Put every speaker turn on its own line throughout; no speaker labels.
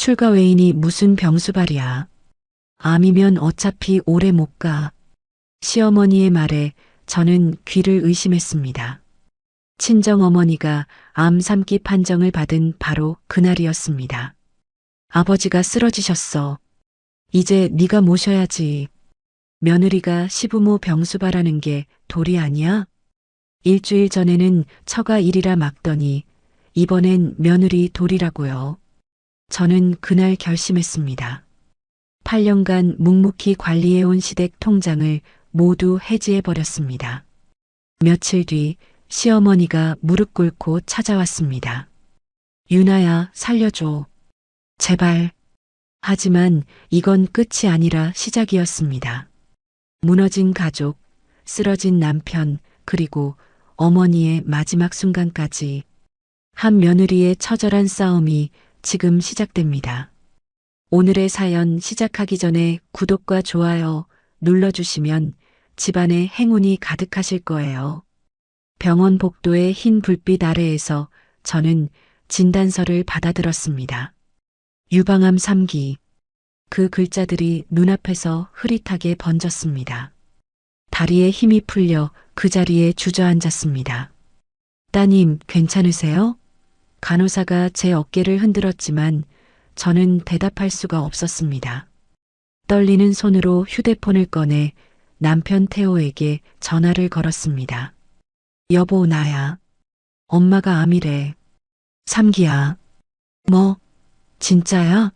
출가 외인이 무슨 병수발이야. 암이면 어차피 오래 못 가. 시어머니의 말에 저는 귀를 의심했습니다. 친정어머니가 암 3기 판정을 받은 바로 그날이었습니다. 아버지가 쓰러지셨어. 이제 네가 모셔야지. 며느리가 시부모 병수발하는 게 도리 아니야? 일주일 전에는 처가 일이라 막더니 이번엔 며느리 도리라고요. 저는 그날 결심했습니다. 8년간 묵묵히 관리해온 시댁 통장을 모두 해지해버렸습니다. 며칠 뒤 시어머니가 무릎 꿇고 찾아왔습니다. 유나야, 살려줘. 제발. 하지만 이건 끝이 아니라 시작이었습니다. 무너진 가족, 쓰러진 남편, 그리고 어머니의 마지막 순간까지 한 며느리의 처절한 싸움이 지금 시작됩니다. 오늘의 사연 시작하기 전에 구독과 좋아요 눌러주시면 집안에 행운이 가득하실 거예요. 병원 복도의 흰 불빛 아래에서 저는 진단서를 받아들었습니다. 유방암 3기. 그 글자들이 눈앞에서 흐릿하게 번졌습니다. 다리에 힘이 풀려 그 자리에 주저앉았습니다. 따님, 괜찮으세요? 간호사가 제 어깨를 흔들었지만 저는 대답할 수가 없었습니다. 떨리는 손으로 휴대폰을 꺼내 남편 태호에게 전화를 걸었습니다. 여보, 나야. 엄마가 암이래. 3기야. 뭐? 진짜야?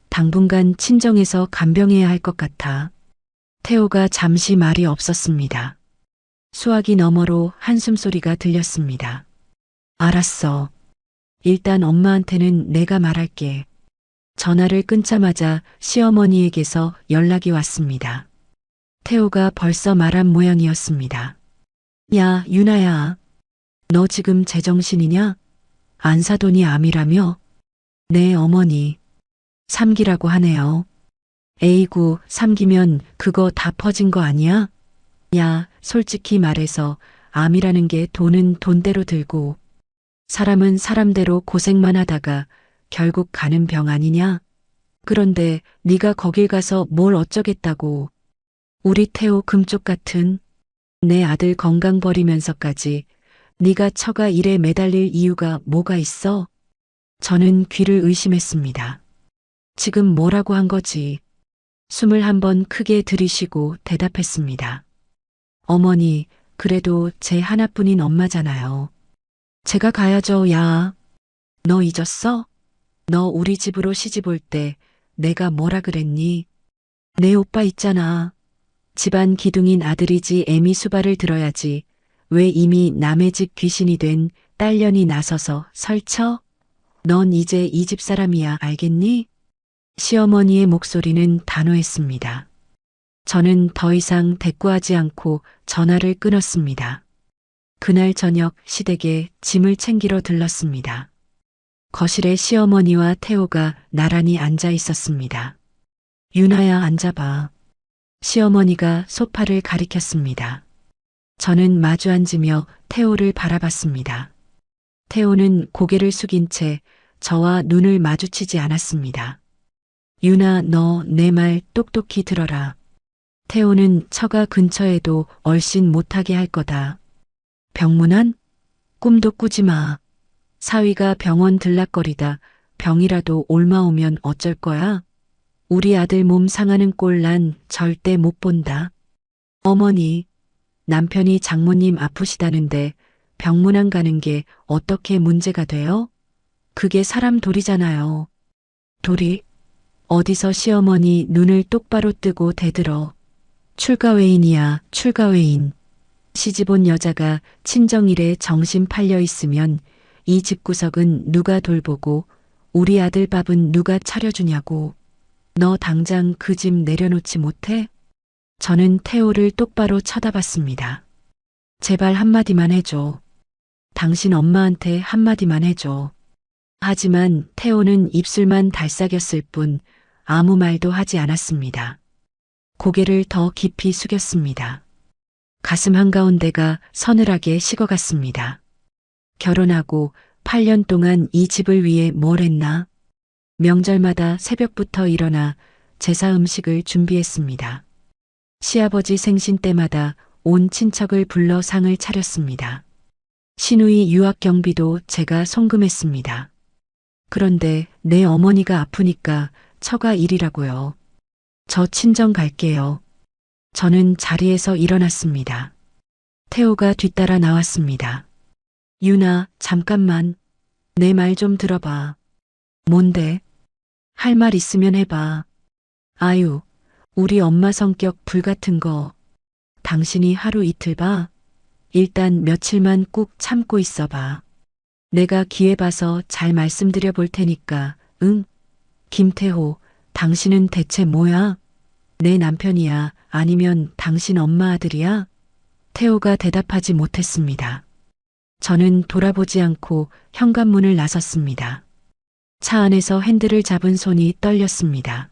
당분간 친정에서 간병해야 할 것 같아. 태호가 잠시 말이 없었습니다. 수화기 너머로 한숨 소리가 들렸습니다. 알았어. 일단 엄마한테는 내가 말할게. 전화를 끊자마자 시어머니에게서 연락이 왔습니다. 태호가 벌써 말한 모양이었습니다. 야, 유나야. 너 지금 제정신이냐? 안사돈이 암이라며? 네, 어머니. 3기라고 하네요. 에이구, 3기면 그거 다 퍼진 거 아니야? 야, 솔직히 말해서 암이라는 게 돈은 돈대로 들고 사람은 사람대로 고생만 하다가 결국 가는 병 아니냐? 그런데 네가 거길 가서 뭘 어쩌겠다고. 우리 태호 금쪽 같은 내 아들 건강 버리면서까지 네가 처가 일에 매달릴 이유가 뭐가 있어? 저는 귀를 의심했습니다. 지금 뭐라고 한 거지? 숨을 한번 크게 들이쉬고 대답했습니다. 어머니, 그래도 제 하나뿐인 엄마잖아요. 제가 가야죠, 야. 너 잊었어? 너 우리 집으로 시집 올 때 내가 뭐라 그랬니? 내 오빠 있잖아. 집안 기둥인 아들이지 애미 수발을 들어야지. 왜 이미 남의 집 귀신이 된 딸년이 나서서 설쳐? 넌 이제 이 집 사람이야, 알겠니? 시어머니의 목소리는 단호했습니다. 저는 더 이상 대꾸하지 않고 전화를 끊었습니다. 그날 저녁 시댁에 짐을 챙기러 들렀습니다. 거실에 시어머니와 태호가 나란히 앉아 있었습니다. 유나야, 앉아봐. 시어머니가 소파를 가리켰습니다. 저는 마주 앉으며 태호를 바라봤습니다. 태호는 고개를 숙인 채 저와 눈을 마주치지 않았습니다. 유나, 너 내 말 똑똑히 들어라. 태호는 처가 근처에도 얼씬 못하게 할 거다. 병문안? 꿈도 꾸지 마. 사위가 병원 들락거리다 병이라도 옮아오면 어쩔 거야? 우리 아들 몸 상하는 꼴 난 절대 못 본다. 어머니, 남편이 장모님 아프시다는데 병문안 가는 게 어떻게 문제가 돼요? 그게 사람 도리잖아요. 도리? 어디서 시어머니 눈을 똑바로 뜨고 대들어. 출가외인이야, 출가외인. 시집 온 여자가 친정일에 정신 팔려 있으면 이 집구석은 누가 돌보고 우리 아들 밥은 누가 차려주냐고. 너 당장 그 집 내려놓지 못해? 저는 태호를 똑바로 쳐다봤습니다. 제발 한마디만 해줘. 당신 엄마한테 한마디만 해줘. 하지만 태호는 입술만 달싹였을 뿐 아무 말도 하지 않았습니다. 고개를 더 깊이 숙였습니다. 가슴 한가운데가 서늘하게 식어갔습니다. 결혼하고 8년 동안 이 집을 위해 뭘 했나? 명절마다 새벽부터 일어나 제사 음식을 준비했습니다. 시아버지 생신 때마다 온 친척을 불러 상을 차렸습니다. 시누이 유학 경비도 제가 송금했습니다. 그런데 내 어머니가 아프니까 처가 일이라고요. 저 친정 갈게요. 저는 자리에서 일어났습니다. 태호가 뒤따라 나왔습니다. 유나, 잠깐만. 내 말 좀 들어봐. 뭔데? 할 말 있으면 해봐. 아유, 우리 엄마 성격 불같은 거. 당신이 하루 이틀 봐. 일단 며칠만 꾹 참고 있어봐. 내가 기회 봐서 잘 말씀드려 볼 테니까, 응? 김태호, 당신은 대체 뭐야? 내 남편이야? 아니면 당신 엄마 아들이야? 태호가 대답하지 못했습니다. 저는 돌아보지 않고 현관문을 나섰습니다. 차 안에서 핸들을 잡은 손이 떨렸습니다.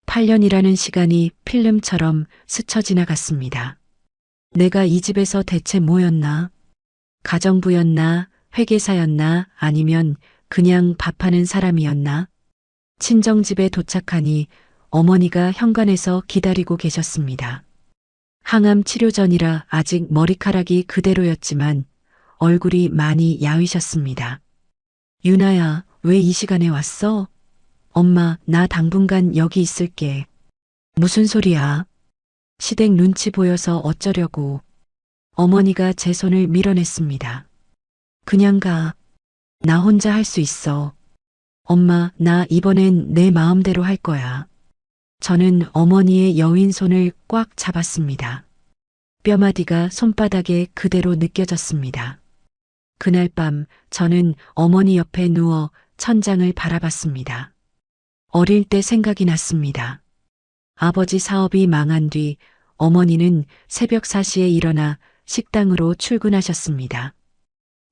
8년이라는 시간이 필름처럼 스쳐 지나갔습니다. 내가 이 집에서 대체 뭐였나? 가정부였나? 회계사였나? 아니면 그냥 밥하는 사람이었나? 친정집에 도착하니 어머니가 현관에서 기다리고 계셨습니다. 항암 치료 전이라 아직 머리카락이 그대로였지만 얼굴이 많이 야위셨습니다. 유나야, 왜 이 시간에 왔어? 엄마, 나 당분간 여기 있을게. 무슨 소리야? 시댁 눈치 보여서 어쩌려고. 어머니가 제 손을 밀어냈습니다. 그냥 가. 나 혼자 할 수 있어. 엄마, 나 이번엔 내 마음대로 할 거야. 저는 어머니의 여윈 손을 꽉 잡았습니다. 뼈마디가 손바닥에 그대로 느껴졌습니다. 그날 밤 저는 어머니 옆에 누워 천장을 바라봤습니다. 어릴 때 생각이 났습니다. 아버지 사업이 망한 뒤 어머니는 새벽 4시에 일어나 식당으로 출근하셨습니다.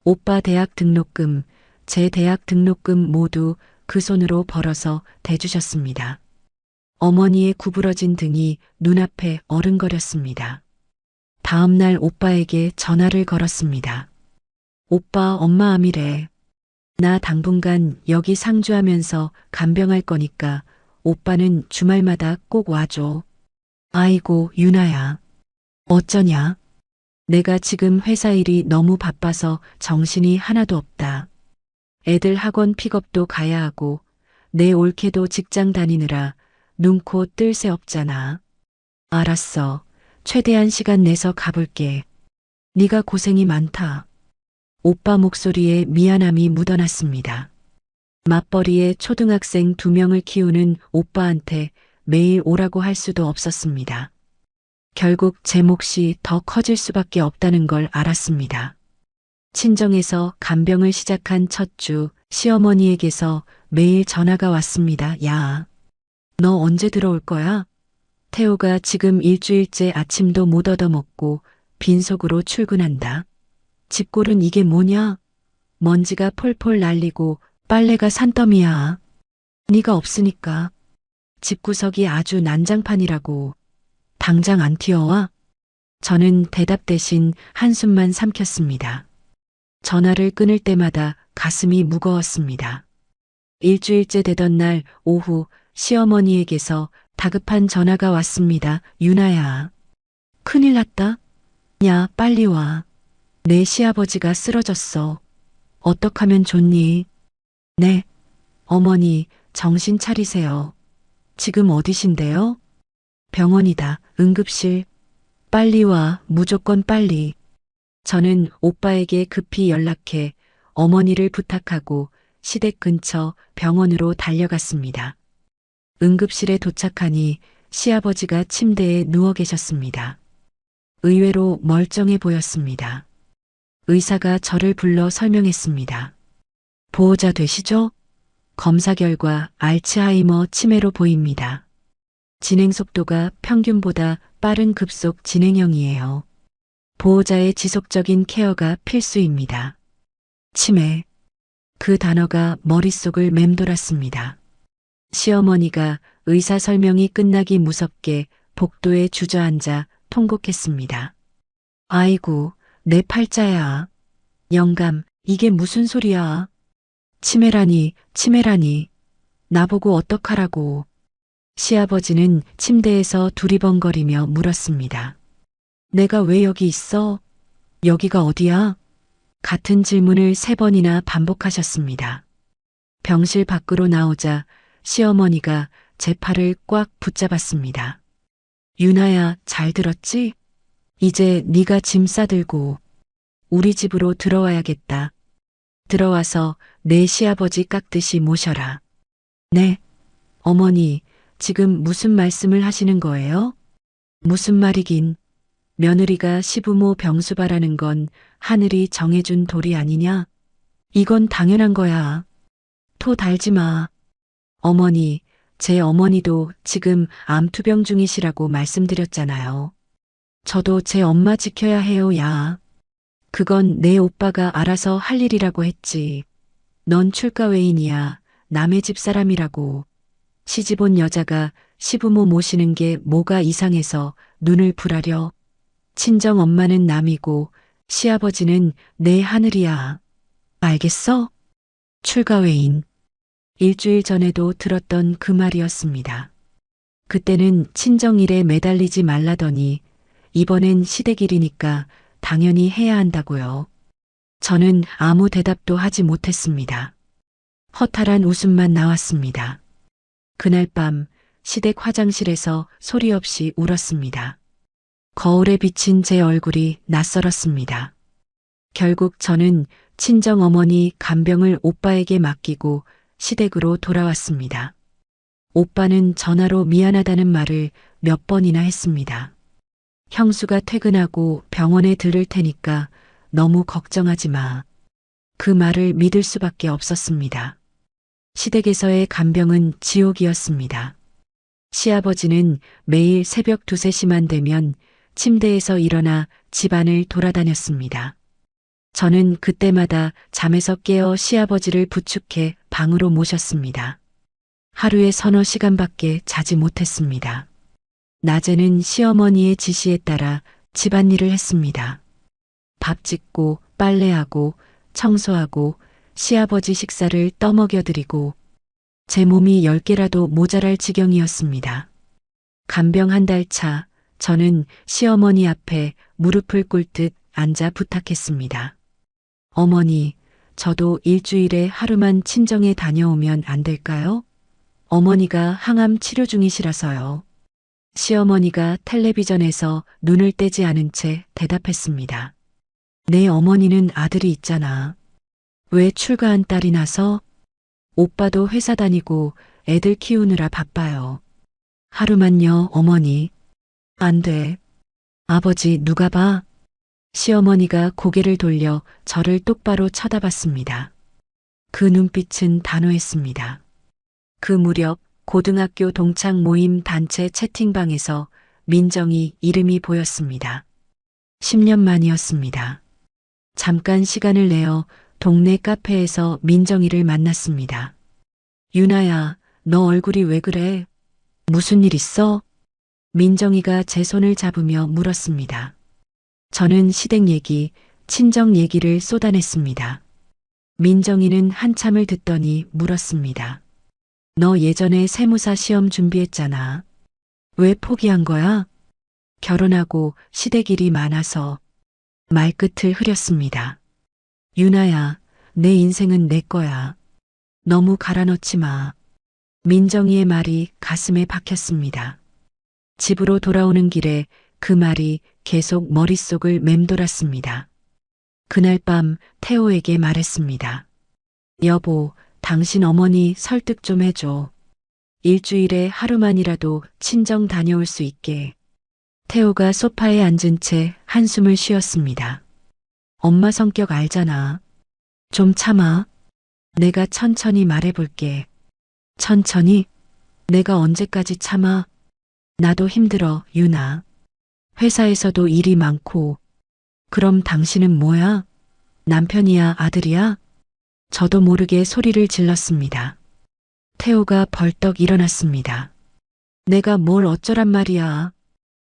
오빠 대학 등록금, 제 대학 등록금 모두 그 손으로 벌어서 대주셨습니다. 어머니의 구부러진 등이 눈앞에 어른거렸습니다. 다음 날 오빠에게 전화를 걸었습니다. 오빠, 엄마 암이래. 나 당분간 여기 상주하면서 간병할 거니까 오빠는 주말마다 꼭 와줘. 아이고, 유나야. 어쩌냐? 내가 지금 회사 일이 너무 바빠서 정신이 하나도 없다. 애들 학원 픽업도 가야 하고 내 올케도 직장 다니느라 눈코 뜰 새 없잖아. 알았어. 최대한 시간 내서 가볼게. 네가 고생이 많다. 오빠 목소리에 미안함이 묻어났습니다. 맞벌이에 초등학생 2명을 키우는 오빠한테 매일 오라고 할 수도 없었습니다. 결국 제 몫이 더 커질 수밖에 없다는 걸 알았습니다. 친정에서 간병을 시작한 첫 주 시어머니에게서 매일 전화가 왔습니다. 야, 너 언제 들어올 거야? 태호가 지금 일주일째 아침도 못 얻어먹고 빈속으로 출근한다. 집골은 이게 뭐냐? 먼지가 폴폴 날리고 빨래가 산더미야. 네가 없으니까. 집구석이 아주 난장판이라고. 당장 안 튀어와? 저는 대답 대신 한숨만 삼켰습니다. 전화를 끊을 때마다 가슴이 무거웠습니다. 일주일째 되던 날 오후 시어머니에게서 다급한 전화가 왔습니다. 유나야. 큰일 났다. 야, 빨리 와. 내 시아버지가 쓰러졌어. 어떡하면 좋니? 네. 어머니, 정신 차리세요. 지금 어디신데요? 병원이다. 응급실. 빨리 와. 무조건 빨리. 저는 오빠에게 급히 연락해 어머니를 부탁하고 시댁 근처 병원으로 달려갔습니다. 응급실에 도착하니 시아버지가 침대에 누워 계셨습니다. 의외로 멀쩡해 보였습니다. 의사가 저를 불러 설명했습니다. 보호자 되시죠? 검사 결과 알츠하이머 치매로 보입니다. 진행 속도가 평균보다 빠른 급속 진행형이에요. 보호자의 지속적인 케어가 필수입니다. 치매. 그 단어가 머릿속을 맴돌았습니다. 시어머니가 의사 설명이 끝나기 무섭게 복도에 주저앉아 통곡했습니다. 아이고, 내 팔자야. 영감, 이게 무슨 소리야? 치매라니, 치매라니. 나보고 어떡하라고. 시아버지는 침대에서 두리번거리며 물었습니다. 내가 왜 여기 있어? 여기가 어디야? 같은 질문을 3번이나 반복하셨습니다. 병실 밖으로 나오자 시어머니가 제 팔을 꽉 붙잡았습니다. 유나야, 잘 들었지? 이제 네가 짐 싸들고 우리 집으로 들어와야겠다. 들어와서 내 시아버지 깍듯이 모셔라. 네. 어머니, 지금 무슨 말씀을 하시는 거예요? 무슨 말이긴. 며느리가 시부모 병수바라는 건 하늘이 정해준 도리 아니냐? 이건 당연한 거야. 토 달지 마. 어머니, 제 어머니도 지금 암투병 중이시라고 말씀드렸잖아요. 저도 제 엄마 지켜야 해요, 야. 그건 내 오빠가 알아서 할 일이라고 했지. 넌 출가 외인이야. 남의 집 사람이라고. 시집 온 여자가 시부모 모시는 게 뭐가 이상해서 눈을 부라려. 친정 엄마는 남이고 시아버지는 내 하늘이야. 알겠어? 출가 외인. 일주일 전에도 들었던 그 말이었습니다. 그때는 친정일에 매달리지 말라더니 이번엔 시댁일이니까 당연히 해야 한다고요. 저는 아무 대답도 하지 못했습니다. 허탈한 웃음만 나왔습니다. 그날 밤 시댁 화장실에서 소리 없이 울었습니다. 거울에 비친 제 얼굴이 낯설었습니다. 결국 저는 친정 어머니 간병을 오빠에게 맡기고 시댁으로 돌아왔습니다. 오빠는 전화로 미안하다는 말을 몇 번이나 했습니다. 형수가 퇴근하고 병원에 들을 테니까 너무 걱정하지 마. 그 말을 믿을 수밖에 없었습니다. 시댁에서의 간병은 지옥이었습니다. 시아버지는 매일 새벽 2, 3시만 되면 침대에서 일어나 집안을 돌아다녔습니다. 저는 그때마다 잠에서 깨어 시아버지를 부축해 방으로 모셨습니다. 하루에 서너 시간밖에 자지 못했습니다. 낮에는 시어머니의 지시에 따라 집안일을 했습니다. 밥 짓고 빨래하고 청소하고 시아버지 식사를 떠먹여드리고 제 몸이 10개라도 모자랄 지경이었습니다. 간병 1달 차 저는 시어머니 앞에 무릎을 꿇듯 앉아 부탁했습니다. 어머니, 저도 일주일에 하루만 친정에 다녀오면 안 될까요? 어머니가 항암 치료 중이시라서요. 시어머니가 텔레비전에서 눈을 떼지 않은 채 대답했습니다. 내 어머니는 아들이 있잖아. 왜 출가한 딸이 나서? 오빠도 회사 다니고 애들 키우느라 바빠요. 하루만요, 어머니. 안 돼. 아버지 누가 봐? 시어머니가 고개를 돌려 저를 똑바로 쳐다봤습니다. 그 눈빛은 단호했습니다. 그 무렵 고등학교 동창 모임 단체 채팅방에서 민정이 이름이 보였습니다. 10년 만이었습니다. 잠깐 시간을 내어 동네 카페에서 민정이를 만났습니다. 유나야, 너 얼굴이 왜 그래? 무슨 일 있어? 민정이가 제 손을 잡으며 물었습니다. 저는 시댁 얘기, 친정 얘기를 쏟아냈습니다. 민정이는 한참을 듣더니 물었습니다. 너 예전에 세무사 시험 준비했잖아. 왜 포기한 거야? 결혼하고 시댁 일이 많아서. 말끝을 흐렸습니다. 유나야, 내 인생은 내 거야. 너무 갈아넣지 마. 민정이의 말이 가슴에 박혔습니다. 집으로 돌아오는 길에 그 말이 계속 머릿속을 맴돌았습니다. 그날 밤 태호에게 말했습니다. 여보, 당신 어머니 설득 좀 해줘. 일주일에 하루만이라도 친정 다녀올 수 있게. 태호가 소파에 앉은 채 한숨을 쉬었습니다. 엄마 성격 알잖아. 좀 참아. 내가 천천히 말해볼게. 천천히? 내가 언제까지 참아? 나도 힘들어, 유나. 회사에서도 일이 많고. 그럼 당신은 뭐야? 남편이야, 아들이야? 저도 모르게 소리를 질렀습니다. 태호가 벌떡 일어났습니다. 내가 뭘 어쩌란 말이야.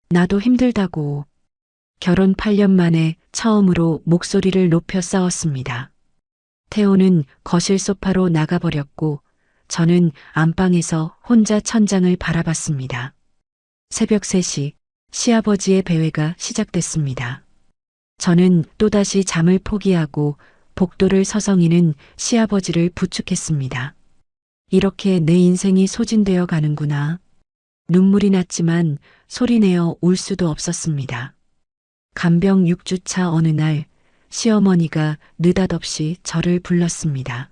나도 힘들다고. 결혼 8년 만에 처음으로 목소리를 높여 싸웠습니다. 태호는 거실 소파로 나가버렸고 저는 안방에서 혼자 천장을 바라봤습니다. 새벽 3시 시아버지의 배회가 시작됐습니다. 저는 또다시 잠을 포기하고 복도를 서성이는 시아버지를 부축했습니다. 이렇게 내 인생이 소진되어 가는구나. 눈물이 났지만 소리내어 울 수도 없었습니다. 간병 6주차 어느 날 시어머니가 느닷없이 저를 불렀습니다.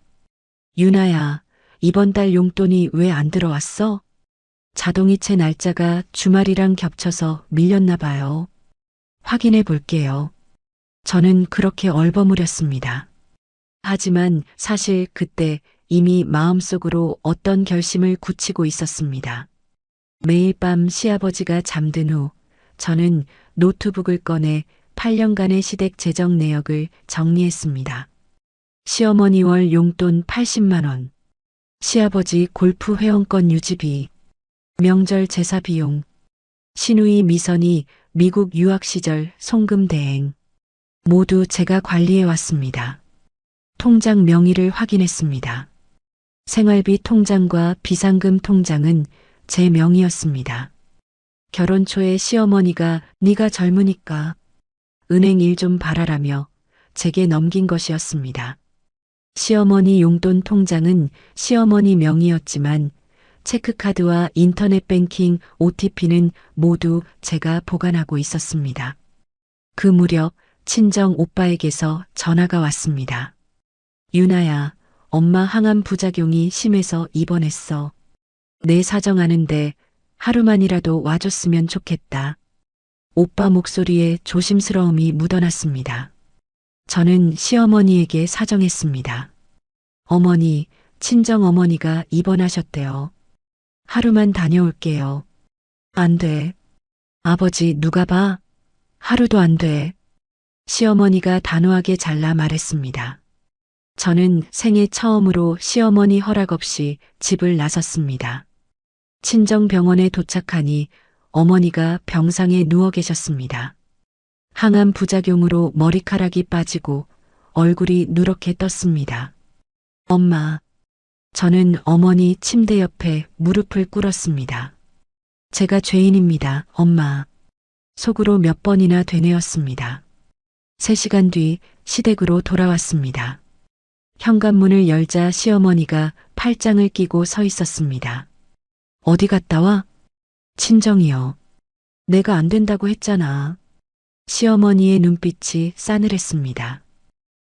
유나야, 이번 달 용돈이 왜 안 들어왔어? 자동이체 날짜가 주말이랑 겹쳐서 밀렸나 봐요. 확인해 볼게요. 저는 그렇게 얼버무렸습니다. 하지만 사실 그때 이미 마음속으로 어떤 결심을 굳히고 있었습니다. 매일 밤 시아버지가 잠든 후 저는 노트북을 꺼내 8년간의 시댁 재정 내역을 정리했습니다. 시어머니 월 용돈 80만 원, 시아버지 골프 회원권 유지비, 명절 제사 비용, 시누이 미선이 미국 유학 시절 송금 대행, 모두 제가 관리해 왔습니다. 통장 명의를 확인했습니다. 생활비 통장과 비상금 통장은 제 명의였습니다. 결혼 초에 시어머니가 네가 젊으니까 은행 일 좀 봐라라며 제게 넘긴 것이었습니다. 시어머니 용돈 통장은 시어머니 명의였지만 체크카드와 인터넷 뱅킹 OTP는 모두 제가 보관하고 있었습니다. 그 무렵 친정 오빠에게서 전화가 왔습니다. 유나야, 엄마 항암 부작용이 심해서 입원했어. 내 사정 아는데 하루만이라도 와줬으면 좋겠다. 오빠 목소리에 조심스러움이 묻어났습니다. 저는 시어머니에게 사정했습니다. 어머니, 친정어머니가 입원하셨대요. 하루만 다녀올게요. 안 돼. 아버지 누가 봐? 하루도 안 돼. 시어머니가 단호하게 잘라 말했습니다. 저는 생애 처음으로 시어머니 허락 없이 집을 나섰습니다. 친정병원에 도착하니 어머니가 병상에 누워 계셨습니다. 항암 부작용으로 머리카락이 빠지고 얼굴이 누렇게 떴습니다. 엄마. 저는 어머니 침대 옆에 무릎을 꿇었습니다. 제가 죄인입니다, 엄마. 속으로 몇 번이나 되뇌었습니다. 3시간 뒤 시댁으로 돌아왔습니다. 현관문을 열자 시어머니가 팔짱을 끼고 서 있었습니다. 어디 갔다 와? 친정이요. 내가 안 된다고 했잖아. 시어머니의 눈빛이 싸늘했습니다.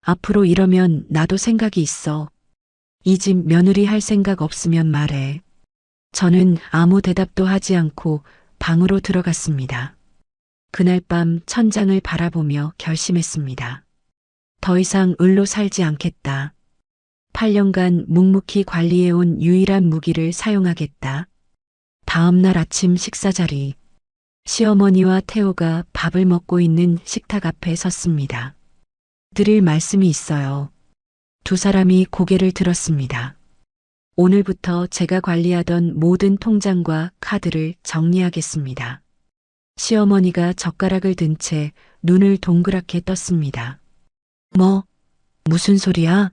앞으로 이러면 나도 생각이 있어. 이 집 며느리 할 생각 없으면 말해. 저는 아무 대답도 하지 않고 방으로 들어갔습니다. 그날 밤 천장을 바라보며 결심했습니다. 더 이상 을로 살지 않겠다. 8년간 묵묵히 관리해온 유일한 무기를 사용하겠다. 다음 날 아침 식사 자리. 시어머니와 태호가 밥을 먹고 있는 식탁 앞에 섰습니다. 드릴 말씀이 있어요. 두 사람이 고개를 들었습니다. 오늘부터 제가 관리하던 모든 통장과 카드를 정리하겠습니다. 시어머니가 젓가락을 든 채 눈을 동그랗게 떴습니다. 무슨 소리야?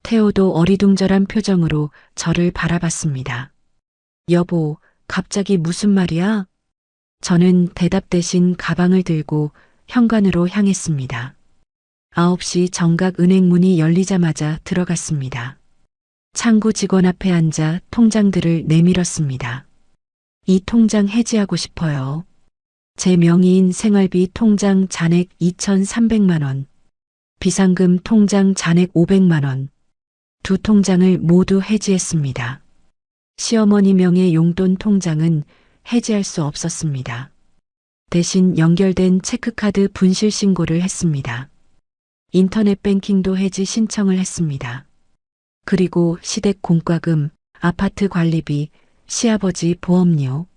태호도 어리둥절한 표정으로 저를 바라봤습니다. 여보, 갑자기 무슨 말이야? 저는 대답 대신 가방을 들고 현관으로 향했습니다. 9시 정각 은행 문이 열리자마자 들어갔습니다. 창구 직원 앞에 앉아 통장들을 내밀었습니다. 이 통장 해지하고 싶어요. 제 명의인 생활비 통장 잔액 2,300만 원, 비상금 통장 잔액 500만 원, 두 통장을 모두 해지했습니다. 시어머니 명의 용돈 통장은 해지할 수 없었습니다. 대신 연결된 체크카드 분실 신고를 했습니다. 인터넷 뱅킹도 해지 신청을 했습니다. 그리고 시댁 공과금, 아파트 관리비, 시아버지 보험료,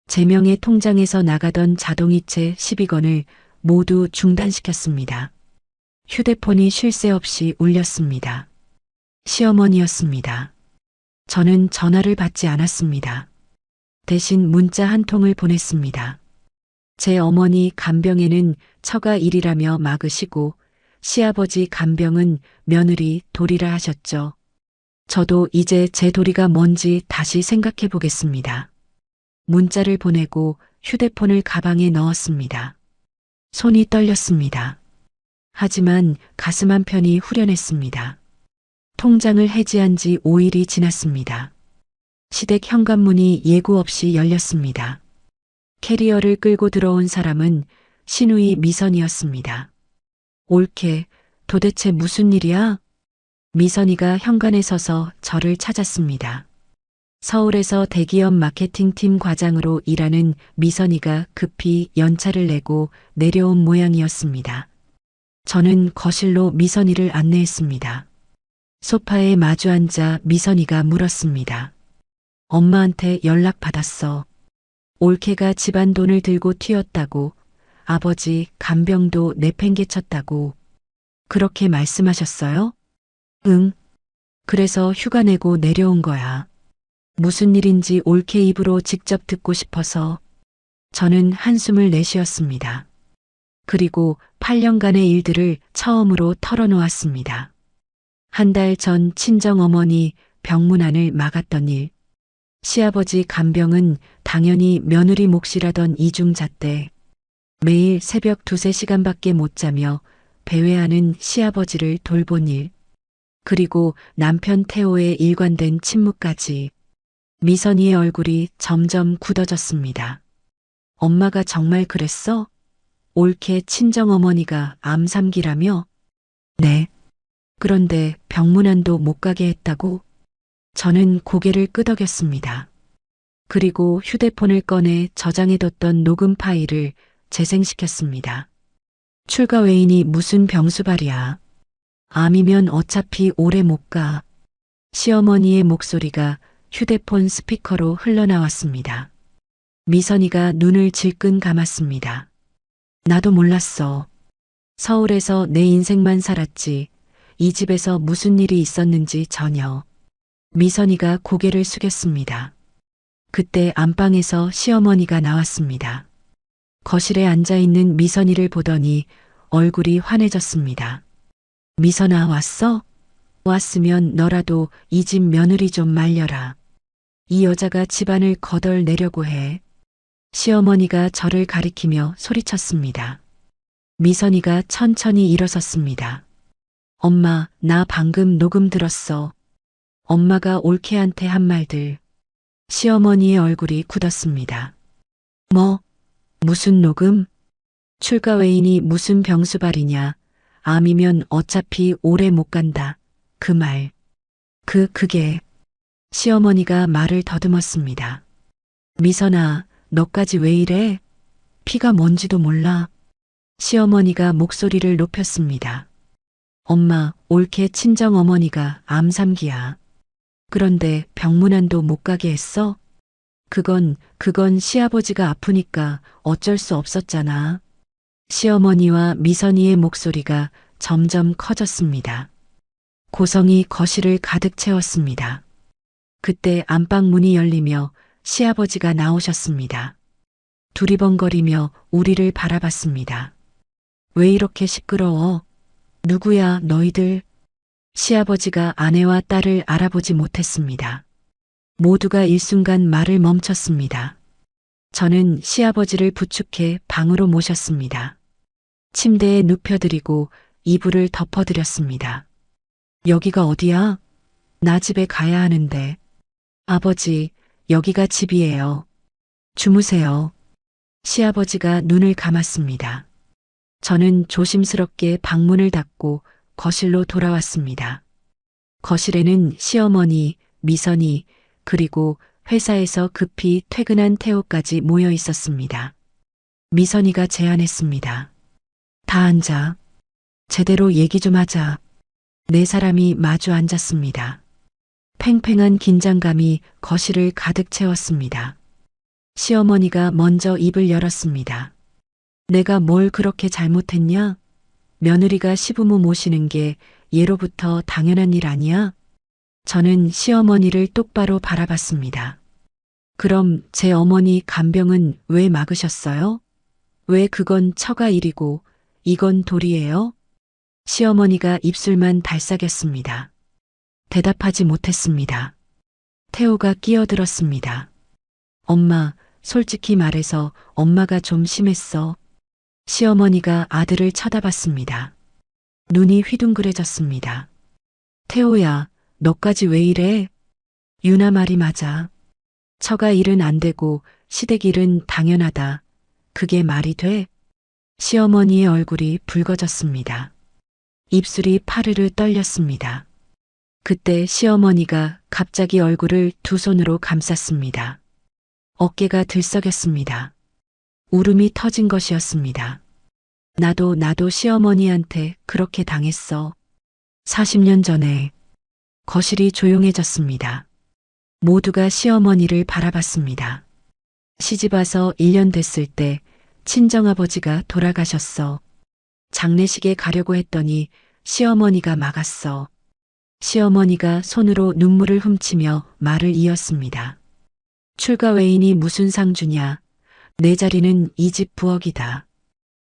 제 명의 통장에서 나가던 자동이체 12건을 모두 중단시켰습니다. 휴대폰이 쉴 새 없이 울렸습니다. 시어머니였습니다. 저는 전화를 받지 않았습니다. 대신 문자 한 통을 보냈습니다. 제 어머니 간병에는 처가 일이라며 막으시고 시아버지 간병은 며느리 도리라 하셨죠. 저도 이제 제 도리가 뭔지 다시 생각해 보겠습니다. 문자를 보내고 휴대폰을 가방에 넣었습니다. 손이 떨렸습니다. 하지만 가슴 한편이 후련했습니다. 통장을 해지한 지 5일이 지났습니다. 시댁 현관문이 예고 없이 열렸습니다. 캐리어를 끌고 들어온 사람은 신우이 미선이었습니다. 올케, 도대체 무슨 일이야? 미선이가 현관에 서서 저를 찾았습니다. 서울에서 대기업 마케팅팀 과장으로 일하는 미선이가 급히 연차를 내고 내려온 모양이었습니다. 저는 거실로 미선이를 안내했습니다. 소파에 마주 앉아 미선이가 물었습니다. 엄마한테 연락 받았어. 올케가 집안 돈을 들고 튀었다고, 아버지 간병도 내팽개쳤다고. 그렇게 말씀하셨어요? 응. 그래서 휴가 내고 내려온 거야. 무슨 일인지 올케 입으로 직접 듣고 싶어서. 저는 한숨을 내쉬었습니다. 그리고 8년간의 일들을 처음으로 털어놓았습니다. 한 달 전 친정어머니 병문안을 막았던 일. 시아버지 간병은 당연히 며느리 몫이라던 이중잣대. 매일 새벽 2~3시간밖에 못 자며 배회하는 시아버지를 돌본 일. 그리고 남편 태호의 일관된 침묵까지. 미선이의 얼굴이 점점 굳어졌습니다. 엄마가 정말 그랬어? 올케 친정어머니가 암 3기라며? 네. 그런데 병문안도 못 가게 했다고? 저는 고개를 끄덕였습니다. 그리고 휴대폰을 꺼내 저장해뒀던 녹음 파일을 재생시켰습니다. 출가 외인이 무슨 병수발이야. 암이면 어차피 오래 못 가. 시어머니의 목소리가 휴대폰 스피커로 흘러나왔습니다. 미선이가 눈을 질끈 감았습니다. 나도 몰랐어. 서울에서 내 인생만 살았지. 이 집에서 무슨 일이 있었는지 전혀. 미선이가 고개를 숙였습니다. 그때 안방에서 시어머니가 나왔습니다. 거실에 앉아있는 미선이를 보더니 얼굴이 환해졌습니다. 미선아, 왔어? 왔으면 너라도 이 집 며느리 좀 말려라. 이 여자가 집안을 거덜내려고 해. 시어머니가 저를 가리키며 소리쳤습니다. 미선이가 천천히 일어섰습니다. 엄마, 나 방금 녹음 들었어. 엄마가 올케한테 한 말들. 시어머니의 얼굴이 굳었습니다. 뭐? 무슨 녹음? 출가 외인이 무슨 병수발이냐. 암이면 어차피 오래 못 간다. 그 말. 그게. 시어머니가 말을 더듬었습니다. 미선아, 너까지 왜 이래? 피가 뭔지도 몰라. 시어머니가 목소리를 높였습니다. 엄마, 올케 친정어머니가 암 3기야. 그런데 병문안도 못 가게 했어? 그건 시아버지가 아프니까 어쩔 수 없었잖아. 시어머니와 미선이의 목소리가 점점 커졌습니다. 고성이 거실을 가득 채웠습니다. 그때 안방 문이 열리며 시아버지가 나오셨습니다. 두리번거리며 우리를 바라봤습니다. 왜 이렇게 시끄러워? 누구야, 너희들? 시아버지가 아내와 딸을 알아보지 못했습니다. 모두가 일순간 말을 멈췄습니다. 저는 시아버지를 부축해 방으로 모셨습니다. 침대에 눕혀드리고 이불을 덮어드렸습니다. 여기가 어디야? 나 집에 가야 하는데. 아버지, 여기가 집이에요. 주무세요. 시아버지가 눈을 감았습니다. 저는 조심스럽게 방문을 닫고 거실로 돌아왔습니다. 거실에는 시어머니, 미선이, 그리고 회사에서 급히 퇴근한 태호까지 모여 있었습니다. 미선이가 제안했습니다. 다 앉아. 제대로 얘기 좀 하자. 네 사람이 마주 앉았습니다. 팽팽한 긴장감이 거실을 가득 채웠습니다. 시어머니가 먼저 입을 열었습니다. 내가 뭘 그렇게 잘못했냐? 며느리가 시부모 모시는 게 예로부터 당연한 일 아니야? 저는 시어머니를 똑바로 바라봤습니다. 그럼 제 어머니 간병은 왜 막으셨어요? 왜 그건 처가 일이고 이건 도리예요? 시어머니가 입술만 달싹였습니다. 대답하지 못했습니다. 태호가 끼어들었습니다. 엄마, 솔직히 말해서 엄마가 좀 심했어. 시어머니가 아들을 쳐다봤습니다. 눈이 휘둥그레졌습니다. 태호야, 너까지 왜 이래? 유나 말이 맞아. 처가 일은 안 되고 시댁 일은 당연하다. 그게 말이 돼? 시어머니의 얼굴이 붉어졌습니다. 입술이 파르르 떨렸습니다. 그때 시어머니가 갑자기 얼굴을 두 손으로 감쌌습니다. 어깨가 들썩였습니다. 울음이 터진 것이었습니다. 나도 시어머니한테 그렇게 당했어. 40년 전에. 거실이 조용해졌습니다. 모두가 시어머니를 바라봤습니다. 시집와서 1년 됐을 때 친정아버지가 돌아가셨어. 장례식에 가려고 했더니 시어머니가 막았어. 시어머니가 손으로 눈물을 훔치며 말을 이었습니다. 출가 외인이 무슨 상 주냐. 내 자리는 이 집 부엌이다.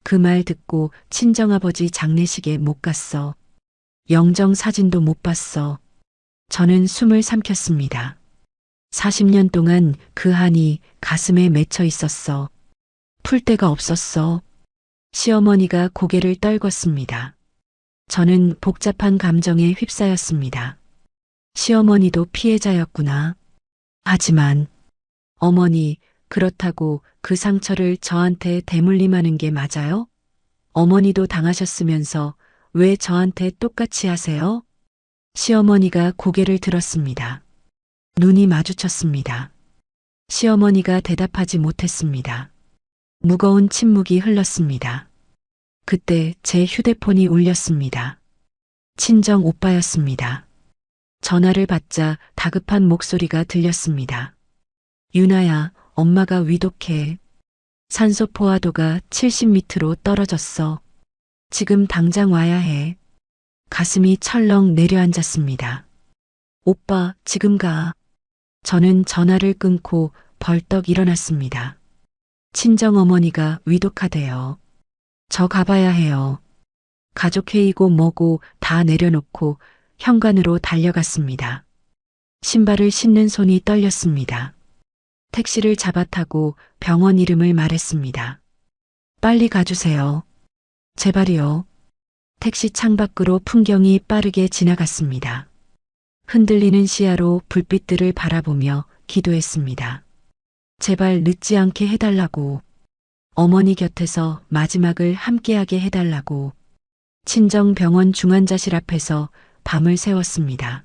그 말 듣고 친정아버지 장례식에 못 갔어. 영정 사진도 못 봤어. 저는 숨을 삼켰습니다. 40년 동안 그 한이 가슴에 맺혀 있었어. 풀 데가 없었어. 시어머니가 고개를 떨궜습니다. 저는 복잡한 감정에 휩싸였습니다. 시어머니도 피해자였구나. 하지만 어머니, 그렇다고 그 상처를 저한테 대물림하는 게 맞아요? 어머니도 당하셨으면서 왜 저한테 똑같이 하세요? 시어머니가 고개를 들었습니다. 눈이 마주쳤습니다. 시어머니가 대답하지 못했습니다. 무거운 침묵이 흘렀습니다. 그때 제 휴대폰이 울렸습니다. 친정 오빠였습니다. 전화를 받자 다급한 목소리가 들렸습니다. 유나야, 엄마가 위독해. 산소 포화도가 70m로 떨어졌어. 지금 당장 와야 해. 가슴이 철렁 내려앉았습니다. 오빠, 지금 가. 저는 전화를 끊고 벌떡 일어났습니다. 친정어머니가 위독하대요. 저 가봐야 해요. 가족회의고 뭐고 다 내려놓고 현관으로 달려갔습니다. 신발을 신는 손이 떨렸습니다. 택시를 잡아 타고 병원 이름을 말했습니다. 빨리 가주세요. 제발이요. 택시 창밖으로 풍경이 빠르게 지나갔습니다. 흔들리는 시야로 불빛들을 바라보며 기도했습니다. 제발 늦지 않게 해달라고. 어머니 곁에서 마지막을 함께하게 해달라고. 친정병원 중환자실 앞에서 밤을 새웠습니다.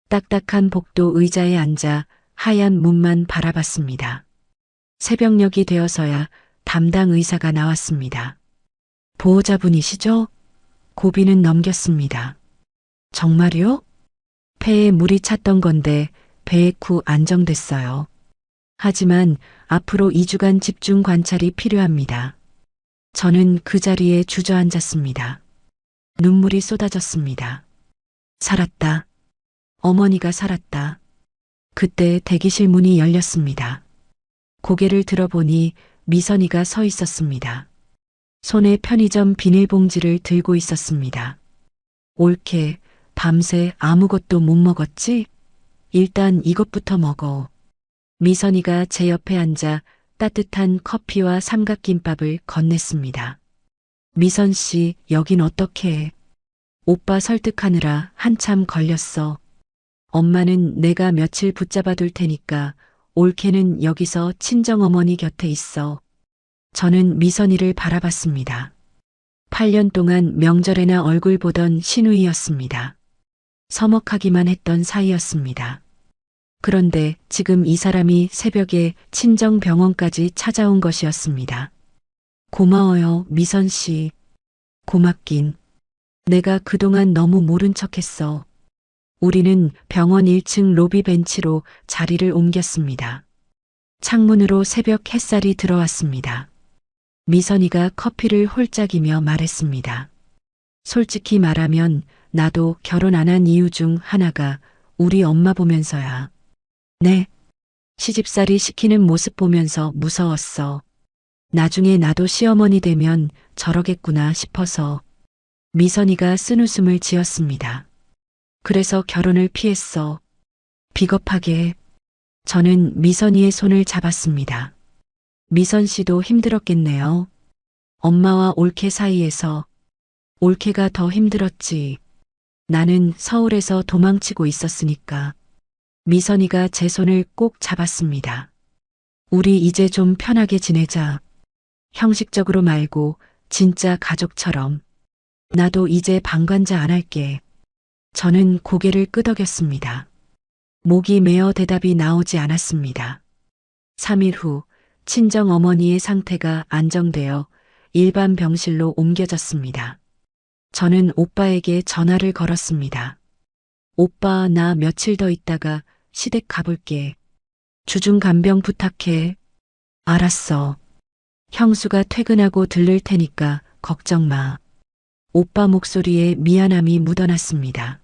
딱딱한 복도 의자에 앉아 하얀 문만 바라봤습니다. 새벽녘이 되어서야 담당 의사가 나왔습니다. 보호자분이시죠? 고비는 넘겼습니다. 정말요? 폐에 물이 찼던 건데 배액 후 안정됐어요. 하지만 앞으로 2주간 집중 관찰이 필요합니다. 저는 그 자리에 주저앉았습니다. 눈물이 쏟아졌습니다. 살았다. 어머니가 살았다. 그때 대기실 문이 열렸습니다. 고개를 들어보니 미선이가 서 있었습니다. 손에 편의점 비닐봉지를 들고 있었습니다. 옳게 밤새 아무것도 못 먹었지? 일단 이것부터 먹어. 미선이가 제 옆에 앉아 따뜻한 커피와 삼각김밥을 건넸습니다. 미선 씨, 여긴 어떻게 해? 오빠 설득하느라 한참 걸렸어. 엄마는 내가 며칠 붙잡아 둘 테니까 올케는 여기서 친정어머니 곁에 있어. 저는 미선이를 바라봤습니다. 8년 동안 명절에나 얼굴 보던 시누이였습니다. 서먹하기만 했던 사이였습니다. 그런데 지금 이 사람이 새벽에 친정병원까지 찾아온 것이었습니다. 고마워요, 미선 씨. 고맙긴. 내가 그동안 너무 모른 척했어. 우리는 병원 1층 로비 벤치로 자리를 옮겼습니다. 창문으로 새벽 햇살이 들어왔습니다. 미선이가 커피를 홀짝이며 말했습니다. 솔직히 말하면 나도 결혼 안 한 이유 중 하나가 우리 엄마 보면서야. 네. 시집살이 시키는 모습 보면서 무서웠어. 나중에 나도 시어머니 되면 저러겠구나 싶어서. 미선이가 쓴웃음을 지었습니다. 그래서 결혼을 피했어. 비겁하게. 저는 미선이의 손을 잡았습니다. 미선 씨도 힘들었겠네요. 엄마와 올케 사이에서. 올케가 더 힘들었지. 나는 서울에서 도망치고 있었으니까. 미선이가 제 손을 꼭 잡았습니다. 우리 이제 좀 편하게 지내자. 형식적으로 말고 진짜 가족처럼. 나도 이제 방관자 안 할게. 저는 고개를 끄덕였습니다. 목이 메어 대답이 나오지 않았습니다. 3일 후 친정 어머니의 상태가 안정되어 일반 병실로 옮겨졌습니다. 저는 오빠에게 전화를 걸었습니다. 오빠, 나 며칠 더 있다가 시댁 가볼게. 주중 간병 부탁해. 알았어. 형수가 퇴근하고 들를 테니까 걱정 마. 오빠 목소리에 미안함이 묻어났습니다.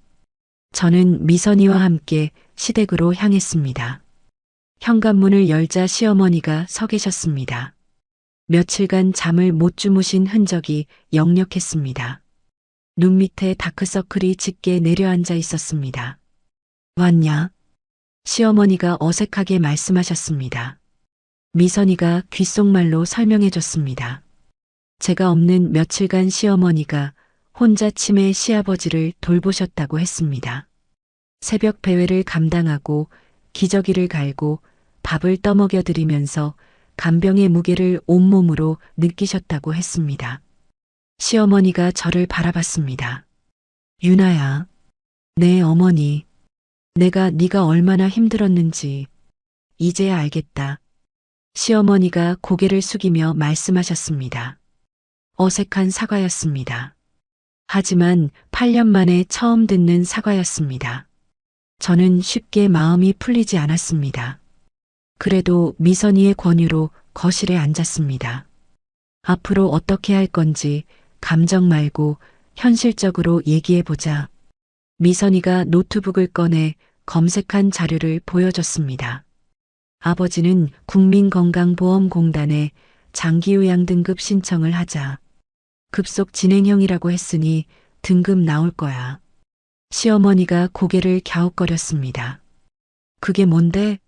저는 미선이와 함께 시댁으로 향했습니다. 현관문을 열자 시어머니가 서 계셨습니다. 며칠간 잠을 못 주무신 흔적이 역력했습니다. 눈 밑에 다크서클이 짙게 내려앉아 있었습니다. 왔냐? 시어머니가 어색하게 말씀하셨습니다. 미선이가 귓속말로 설명해 줬습니다. 제가 없는 며칠간 시어머니가 혼자 치매 시아버지를 돌보셨다고 했습니다. 새벽 배회를 감당하고 기저귀를 갈고 밥을 떠먹여 드리면서 간병의 무게를 온몸으로 느끼셨다고 했습니다. 시어머니가 저를 바라봤습니다. 유나야, 내 어머니, 내가 네가 얼마나 힘들었는지 이제야 알겠다. 시어머니가 고개를 숙이며 말씀하셨습니다. 어색한 사과였습니다. 하지만 8년 만에 처음 듣는 사과였습니다. 저는 쉽게 마음이 풀리지 않았습니다. 그래도 미선이의 권유로 거실에 앉았습니다. 앞으로 어떻게 할 건지 감정 말고 현실적으로 얘기해보자. 미선이가 노트북을 꺼내 검색한 자료를 보여줬습니다. 아버지는 국민건강보험공단에 장기요양 등급 신청을 하자. 급속 진행형이라고 했으니 등급 나올 거야. 시어머니가 고개를 갸웃거렸습니다. 그게 뭔데?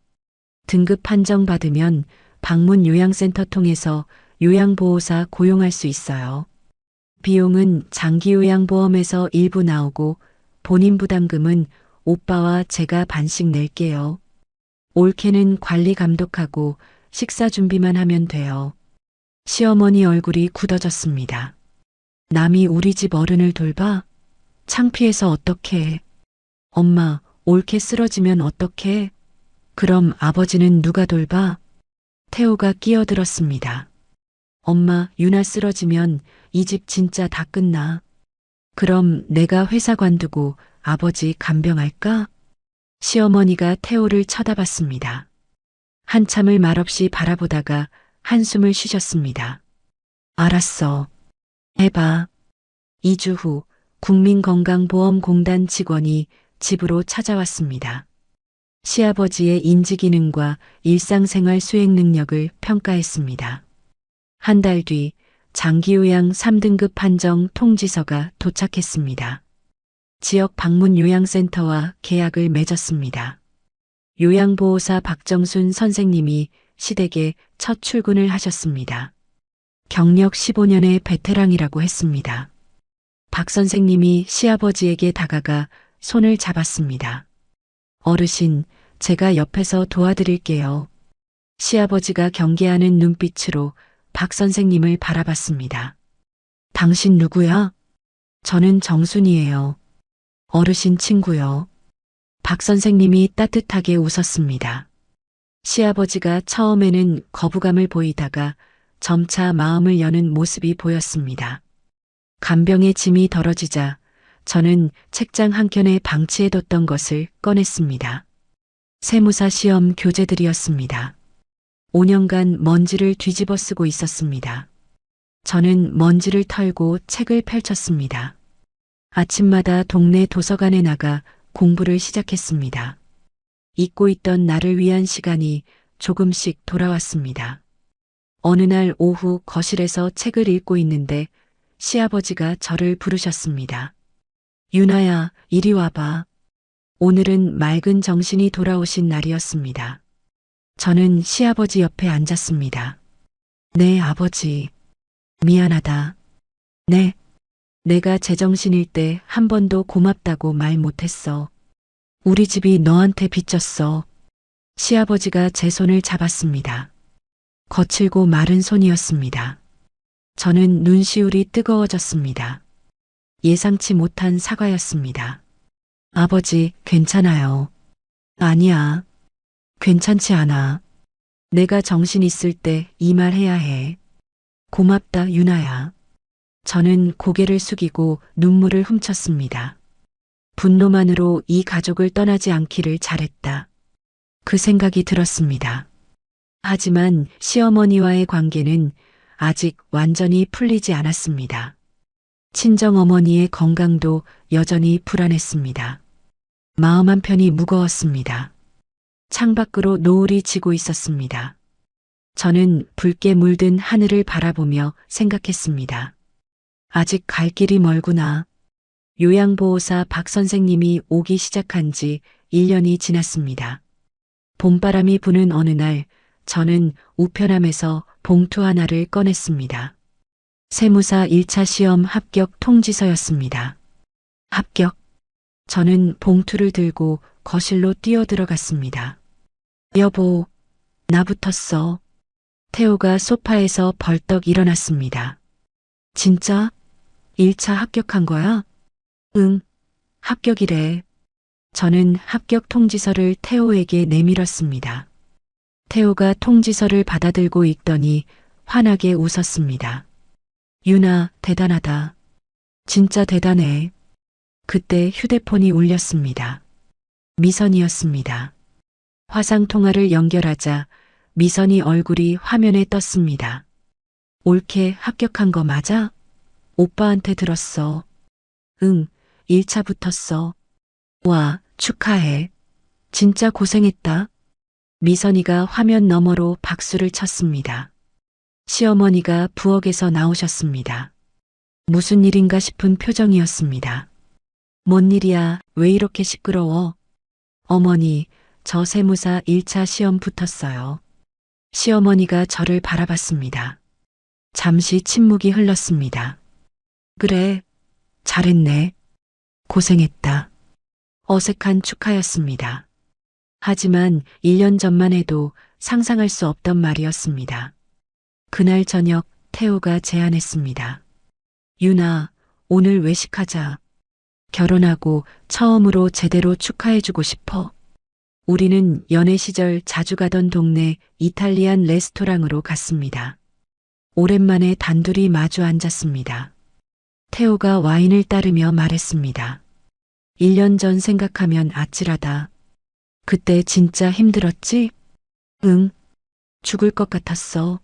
등급 판정 받으면 방문 요양센터 통해서 요양보호사 고용할 수 있어요. 비용은 장기요양보험에서 일부 나오고 본인 부담금은 오빠와 제가 반씩 낼게요. 올케는 관리 감독하고 식사 준비만 하면 돼요. 시어머니 얼굴이 굳어졌습니다. 남이 우리 집 어른을 돌봐? 창피해서 어떡해. 엄마, 올케 쓰러지면 어떡해? 그럼 아버지는 누가 돌봐? 태호가 끼어들었습니다. 엄마, 유나 쓰러지면 이 집 진짜 다 끝나. 그럼 내가 회사 관두고 아버지 간병할까? 시어머니가 태호를 쳐다봤습니다. 한참을 말없이 바라보다가 한숨을 쉬셨습니다. 알았어. 해봐. 2주 후 국민건강보험공단 직원이 집으로 찾아왔습니다. 시아버지의 인지기능과 일상생활 수행 능력을 평가했습니다. 한 달 뒤 장기요양 3등급 판정 통지서가 도착했습니다. 지역 방문 요양센터와 계약을 맺었습니다. 요양보호사 박정순 선생님이 시댁에 첫 출근을 하셨습니다. 경력 15년의 베테랑이라고 했습니다. 박 선생님이 시아버지에게 다가가 손을 잡았습니다. 어르신, 제가 옆에서 도와드릴게요. 시아버지가 경계하는 눈빛으로 박 선생님을 바라봤습니다. 당신 누구야? 저는 정순이에요. 어르신 친구요. 박 선생님이 따뜻하게 웃었습니다. 시아버지가 처음에는 거부감을 보이다가 점차 마음을 여는 모습이 보였습니다. 간병의 짐이 덜어지자 저는 책장 한켠에 방치해뒀던 것을 꺼냈습니다. 세무사 시험 교재들이었습니다. 5년간 먼지를 뒤집어 쓰고 있었습니다. 저는 먼지를 털고 책을 펼쳤습니다. 아침마다 동네 도서관에 나가 공부를 시작했습니다. 잊고 있던 나를 위한 시간이 조금씩 돌아왔습니다. 어느 날 오후 거실에서 책을 읽고 있는데 시아버지가 저를 부르셨습니다. 유나야, 이리 와봐. 오늘은 맑은 정신이 돌아오신 날이었습니다. 저는 시아버지 옆에 앉았습니다. 네, 아버지. 미안하다. 네. 내가 제정신일 때 한 번도 고맙다고 말 못했어. 우리 집이 너한테 빚졌어. 시아버지가 제 손을 잡았습니다. 거칠고 마른 손이었습니다. 저는 눈시울이 뜨거워졌습니다. 예상치 못한 사과였습니다. 아버지, 괜찮아요. 아니야. 괜찮지 않아. 내가 정신 있을 때 이 말 해야 해. 고맙다, 유나야. 저는 고개를 숙이고 눈물을 훔쳤습니다. 분노만으로 이 가족을 떠나지 않기를 잘했다. 그 생각이 들었습니다. 하지만 시어머니와의 관계는 아직 완전히 풀리지 않았습니다. 친정어머니의 건강도 여전히 불안했습니다. 마음 한편이 무거웠습니다. 창밖으로 노을이 지고 있었습니다. 저는 붉게 물든 하늘을 바라보며 생각했습니다. 아직 갈 길이 멀구나. 요양보호사 박 선생님이 오기 시작한 지 1년이 지났습니다. 봄바람이 부는 어느 날 저는 우편함에서 봉투 하나를 꺼냈습니다. 세무사 1차 시험 합격 통지서였습니다. 합격. 저는 봉투를 들고 거실로 뛰어들어갔습니다. 여보, 나 붙었어. 태호가 소파에서 벌떡 일어났습니다. 진짜? 1차 합격한 거야? 응, 합격이래. 저는 합격 통지서를 태호에게 내밀었습니다. 태호가 통지서를 받아들고 읽더니 환하게 웃었습니다. 유나, 대단하다. 진짜 대단해. 그때 휴대폰이 울렸습니다. 미선이었습니다. 화상통화를 연결하자 미선이 얼굴이 화면에 떴습니다. 올케 합격한 거 맞아? 오빠한테 들었어. 응, 1차 붙었어. 와, 축하해. 진짜 고생했다. 미선이가 화면 너머로 박수를 쳤습니다. 시어머니가 부엌에서 나오셨습니다. 무슨 일인가 싶은 표정이었습니다. 뭔 일이야, 왜 이렇게 시끄러워? 어머니, 저 세무사 1차 시험 붙었어요. 시어머니가 저를 바라봤습니다. 잠시 침묵이 흘렀습니다. 그래, 잘했네. 고생했다. 어색한 축하였습니다. 하지만 1년 전만 해도 상상할 수 없던 말이었습니다. 그날 저녁 태호가 제안했습니다. 유나, 오늘 외식하자. 결혼하고 처음으로 제대로 축하해주고 싶어. 우리는 연애 시절 자주 가던 동네 이탈리안 레스토랑으로 갔습니다. 오랜만에 단둘이 마주 앉았습니다. 태호가 와인을 따르며 말했습니다. 1년 전 생각하면 아찔하다. 그때 진짜 힘들었지? 응. 죽을 것 같았어.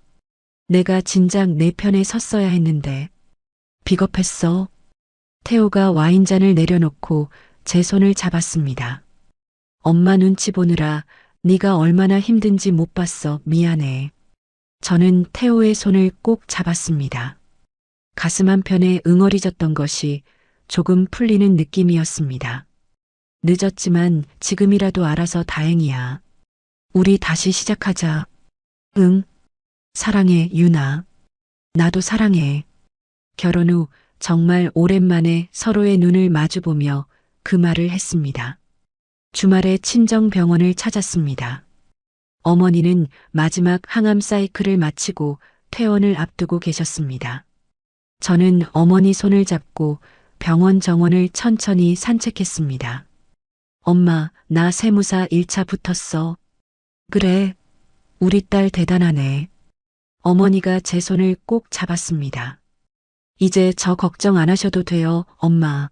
내가 진작 내 편에 섰어야 했는데. 비겁했어. 태호가 와인잔을 내려놓고 제 손을 잡았습니다. 엄마 눈치 보느라 네가 얼마나 힘든지 못 봤어. 미안해. 저는 태호의 손을 꼭 잡았습니다. 가슴 한편에 응어리졌던 것이 조금 풀리는 느낌이었습니다. 늦었지만 지금이라도 알아서 다행이야. 우리 다시 시작하자. 응. 사랑해, 유나. 나도 사랑해. 결혼 후 정말 오랜만에 서로의 눈을 마주보며 그 말을 했습니다. 주말에 친정병원을 찾았습니다. 어머니는 마지막 항암 사이클을 마치고 퇴원을 앞두고 계셨습니다. 저는 어머니 손을 잡고 병원 정원을 천천히 산책했습니다. 엄마, 나 세무사 1차 붙었어. 그래, 우리 딸 대단하네. 어머니가 제 손을 꼭 잡았습니다. 이제 저 걱정 안 하셔도 돼요, 엄마.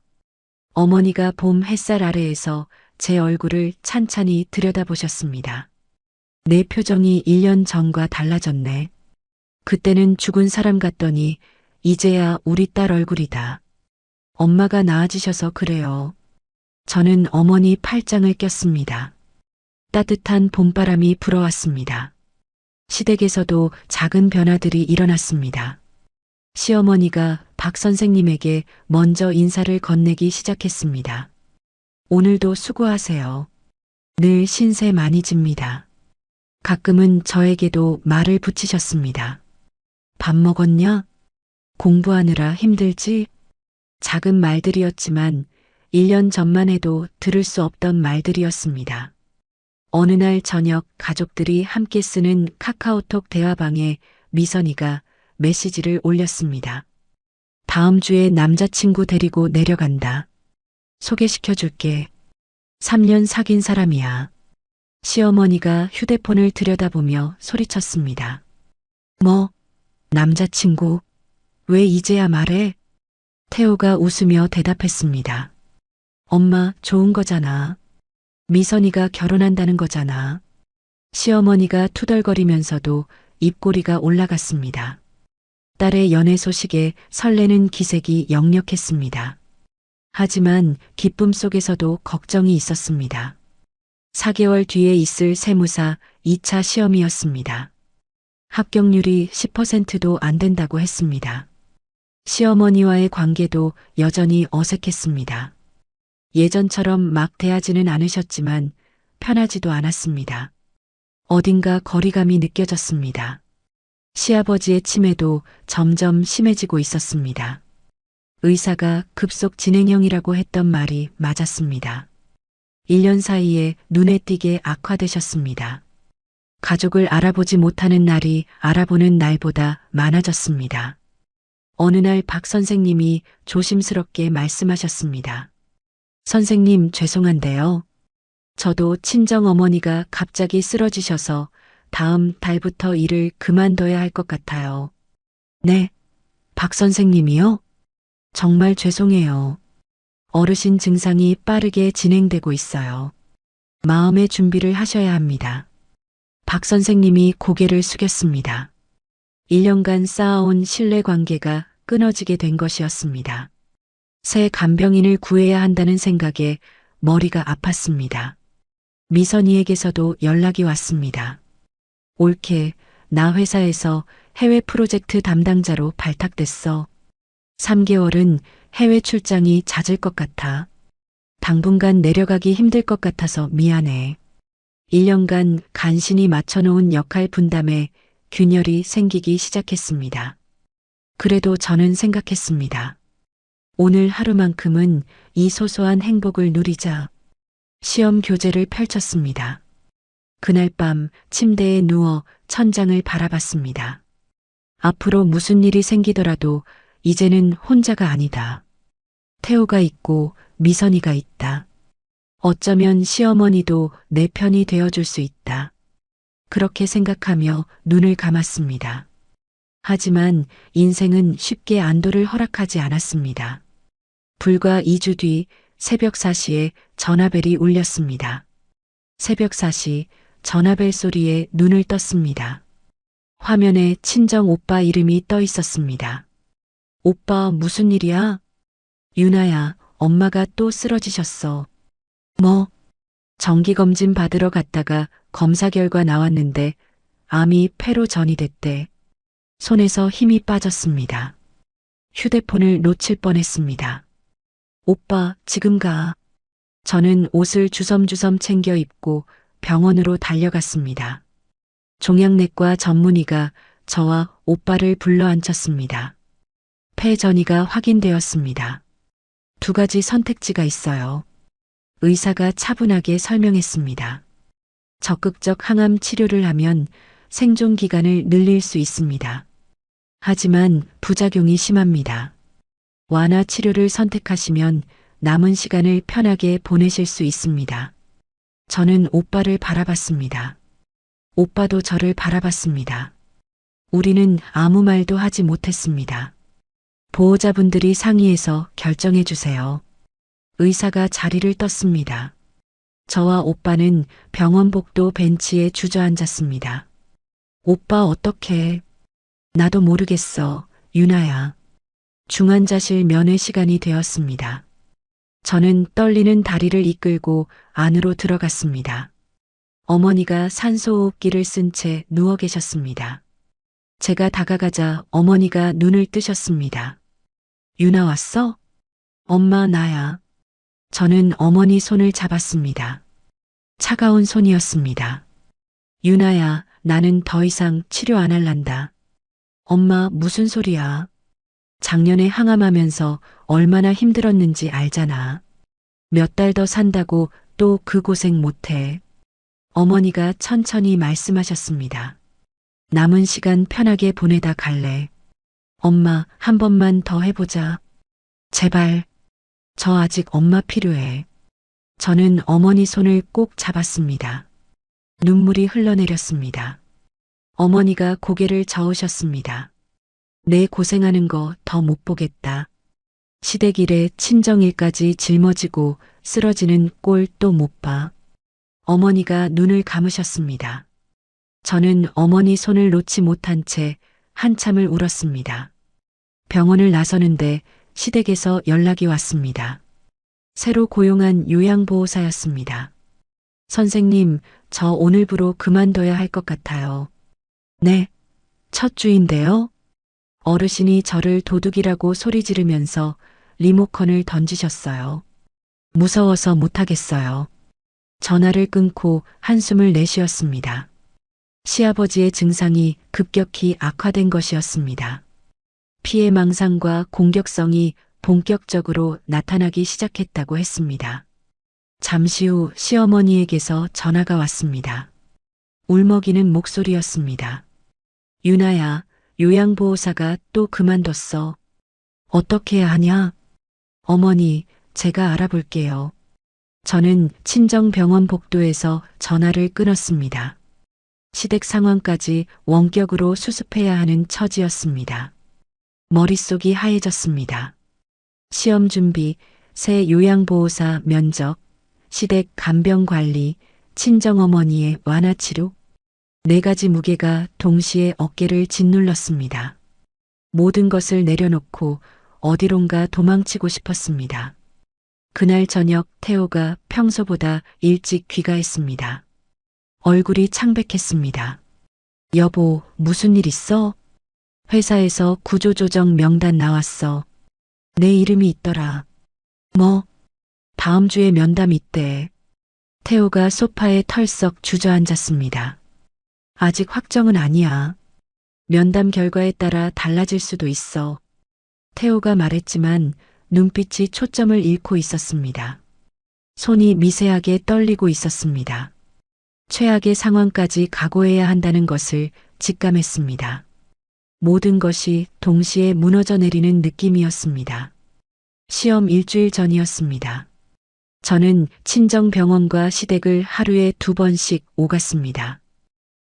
어머니가 봄 햇살 아래에서 제 얼굴을 찬찬히 들여다보셨습니다. 내 표정이 1년 전과 달라졌네. 그때는 죽은 사람 같더니 이제야 우리 딸 얼굴이다. 엄마가 나아지셔서 그래요. 저는 어머니 팔짱을 꼈습니다. 따뜻한 봄바람이 불어왔습니다. 시댁에서도 작은 변화들이 일어났습니다. 시어머니가 박 선생님에게 먼저 인사를 건네기 시작했습니다. 오늘도 수고하세요. 늘 신세 많이 집니다. 가끔은 저에게도 말을 붙이셨습니다. 밥 먹었냐? 공부하느라 힘들지? 작은 말들이었지만 1년 전만 해도 들을 수 없던 말들이었습니다. 어느 날 저녁 가족들이 함께 쓰는 카카오톡 대화방에 미선이가 메시지를 올렸습니다. 다음 주에 남자친구 데리고 내려간다. 소개시켜줄게. 3년 사귄 사람이야. 시어머니가 휴대폰을 들여다보며 소리쳤습니다. 뭐? 남자친구? 왜 이제야 말해? 태호가 웃으며 대답했습니다. 엄마, 좋은 거잖아. 미선이가 결혼한다는 거잖아. 시어머니가 투덜거리면서도 입꼬리가 올라갔습니다. 딸의 연애 소식에 설레는 기색이 역력했습니다. 하지만 기쁨 속에서도 걱정이 있었습니다. 4개월 뒤에 있을 세무사 2차 시험이었습니다. 합격률이 10%도 안 된다고 했습니다. 시어머니와의 관계도 여전히 어색했습니다. 예전처럼 막 대하지는 않으셨지만 편하지도 않았습니다. 어딘가 거리감이 느껴졌습니다. 시아버지의 치매도 점점 심해지고 있었습니다. 의사가 급속 진행형이라고 했던 말이 맞았습니다. 1년 사이에 눈에 띄게 악화되셨습니다. 가족을 알아보지 못하는 날이 알아보는 날보다 많아졌습니다. 어느 날 박 선생님이 조심스럽게 말씀하셨습니다. 선생님, 죄송한데요. 저도 친정어머니가 갑자기 쓰러지셔서 다음 달부터 일을 그만둬야 할 것 같아요. 네, 박 선생님이요? 정말 죄송해요. 어르신 증상이 빠르게 진행되고 있어요. 마음의 준비를 하셔야 합니다. 박 선생님이 고개를 숙였습니다. 1년간 쌓아온 신뢰관계가 끊어지게 된 것이었습니다. 새 간병인을 구해야 한다는 생각에 머리가 아팠습니다. 미선이에게서도 연락이 왔습니다. 올케, 나 회사에서 해외 프로젝트 담당자로 발탁됐어. 3개월은 해외 출장이 잦을 것 같아. 당분간 내려가기 힘들 것 같아서 미안해. 1년간 간신히 맞춰놓은 역할 분담에 균열이 생기기 시작했습니다. 그래도 저는 생각했습니다. 오늘 하루만큼은 이 소소한 행복을 누리자. 시험 교재를 펼쳤습니다. 그날 밤 침대에 누워 천장을 바라봤습니다. 앞으로 무슨 일이 생기더라도 이제는 혼자가 아니다. 태호가 있고 미선이가 있다. 어쩌면 시어머니도 내 편이 되어줄 수 있다. 그렇게 생각하며 눈을 감았습니다. 하지만 인생은 쉽게 안도를 허락하지 않았습니다. 불과 2주 뒤 새벽 4시에 전화벨이 울렸습니다. 새벽 4시 전화벨 소리에 눈을 떴습니다. 화면에 친정 오빠 이름이 떠 있었습니다. 오빠, 무슨 일이야? 유나야, 엄마가 또 쓰러지셨어. 뭐? 정기검진 받으러 갔다가 검사 결과 나왔는데 암이 폐로 전이됐대. 손에서 힘이 빠졌습니다. 휴대폰을 놓칠 뻔했습니다. 오빠, 지금 가. 저는 옷을 주섬주섬 챙겨 입고 병원으로 달려갔습니다. 종양내과 전문의가 저와 오빠를 불러 앉혔습니다. 폐 전이가 확인되었습니다. 2가지 선택지가 있어요. 의사가 차분하게 설명했습니다. 적극적 항암 치료를 하면 생존 기간을 늘릴 수 있습니다. 하지만 부작용이 심합니다. 완화 치료를 선택하시면 남은 시간을 편하게 보내실 수 있습니다. 저는 오빠를 바라봤습니다. 오빠도 저를 바라봤습니다. 우리는 아무 말도 하지 못했습니다. 보호자분들이 상의해서 결정해 주세요. 의사가 자리를 떴습니다. 저와 오빠는 병원 복도 벤치에 주저앉았습니다. 오빠 어떡해? 나도 모르겠어, 유나야. 중환자실 면회 시간이 되었습니다. 저는 떨리는 다리를 이끌고 안으로 들어갔습니다. 어머니가 산소호흡기를 쓴 채 누워 계셨습니다. 제가 다가가자 어머니가 눈을 뜨셨습니다. 유나 왔어? 엄마, 나야. 저는 어머니 손을 잡았습니다. 차가운 손이었습니다. 유나야, 나는 더 이상 치료 안 할란다. 엄마, 무슨 소리야? 작년에 항암하면서 얼마나 힘들었는지 알잖아. 몇 달 더 산다고 또 그 고생 못해. 어머니가 천천히 말씀하셨습니다. 남은 시간 편하게 보내다 갈래. 엄마, 한 번만 더 해보자. 제발. 저 아직 엄마 필요해. 저는 어머니 손을 꼭 잡았습니다. 눈물이 흘러내렸습니다. 어머니가 고개를 저으셨습니다. 내 고생하는 거 더 못 보겠다. 시댁 일에 친정일까지 짊어지고 쓰러지는 꼴 또 못 봐. 어머니가 눈을 감으셨습니다. 저는 어머니 손을 놓지 못한 채 한참을 울었습니다. 병원을 나서는데 시댁에서 연락이 왔습니다. 새로 고용한 요양보호사였습니다. 선생님, 저 오늘부로 그만둬야 할 것 같아요. 네, 첫 주인데요. 어르신이 저를 도둑이라고 소리 지르면서 리모컨을 던지셨어요. 무서워서 못하겠어요. 전화를 끊고 한숨을 내쉬었습니다. 시아버지의 증상이 급격히 악화된 것이었습니다. 피해망상과 공격성이 본격적으로 나타나기 시작했다고 했습니다. 잠시 후 시어머니에게서 전화가 왔습니다. 울먹이는 목소리였습니다. 유나야, 요양보호사가 또 그만뒀어. 어떻게 해야 하냐? 어머니, 제가 알아볼게요. 저는 친정병원 복도에서 전화를 끊었습니다. 시댁 상황까지 원격으로 수습해야 하는 처지였습니다. 머릿속이 하얘졌습니다. 시험 준비, 새 요양보호사 면접, 시댁 간병관리, 친정어머니의 완화치료, 4가지 무게가 동시에 어깨를 짓눌렀습니다. 모든 것을 내려놓고 어디론가 도망치고 싶었습니다. 그날 저녁 태호가 평소보다 일찍 귀가했습니다. 얼굴이 창백했습니다. 여보, 무슨 일 있어? 회사에서 구조조정 명단 나왔어. 내 이름이 있더라. 뭐? 다음 주에 면담 있대. 태호가 소파에 털썩 주저앉았습니다. 아직 확정은 아니야. 면담 결과에 따라 달라질 수도 있어. 태호가 말했지만 눈빛이 초점을 잃고 있었습니다. 손이 미세하게 떨리고 있었습니다. 최악의 상황까지 각오해야 한다는 것을 직감했습니다. 모든 것이 동시에 무너져 내리는 느낌이었습니다. 시험 일주일 전이었습니다. 저는 친정병원과 시댁을 하루에 2번씩 오갔습니다.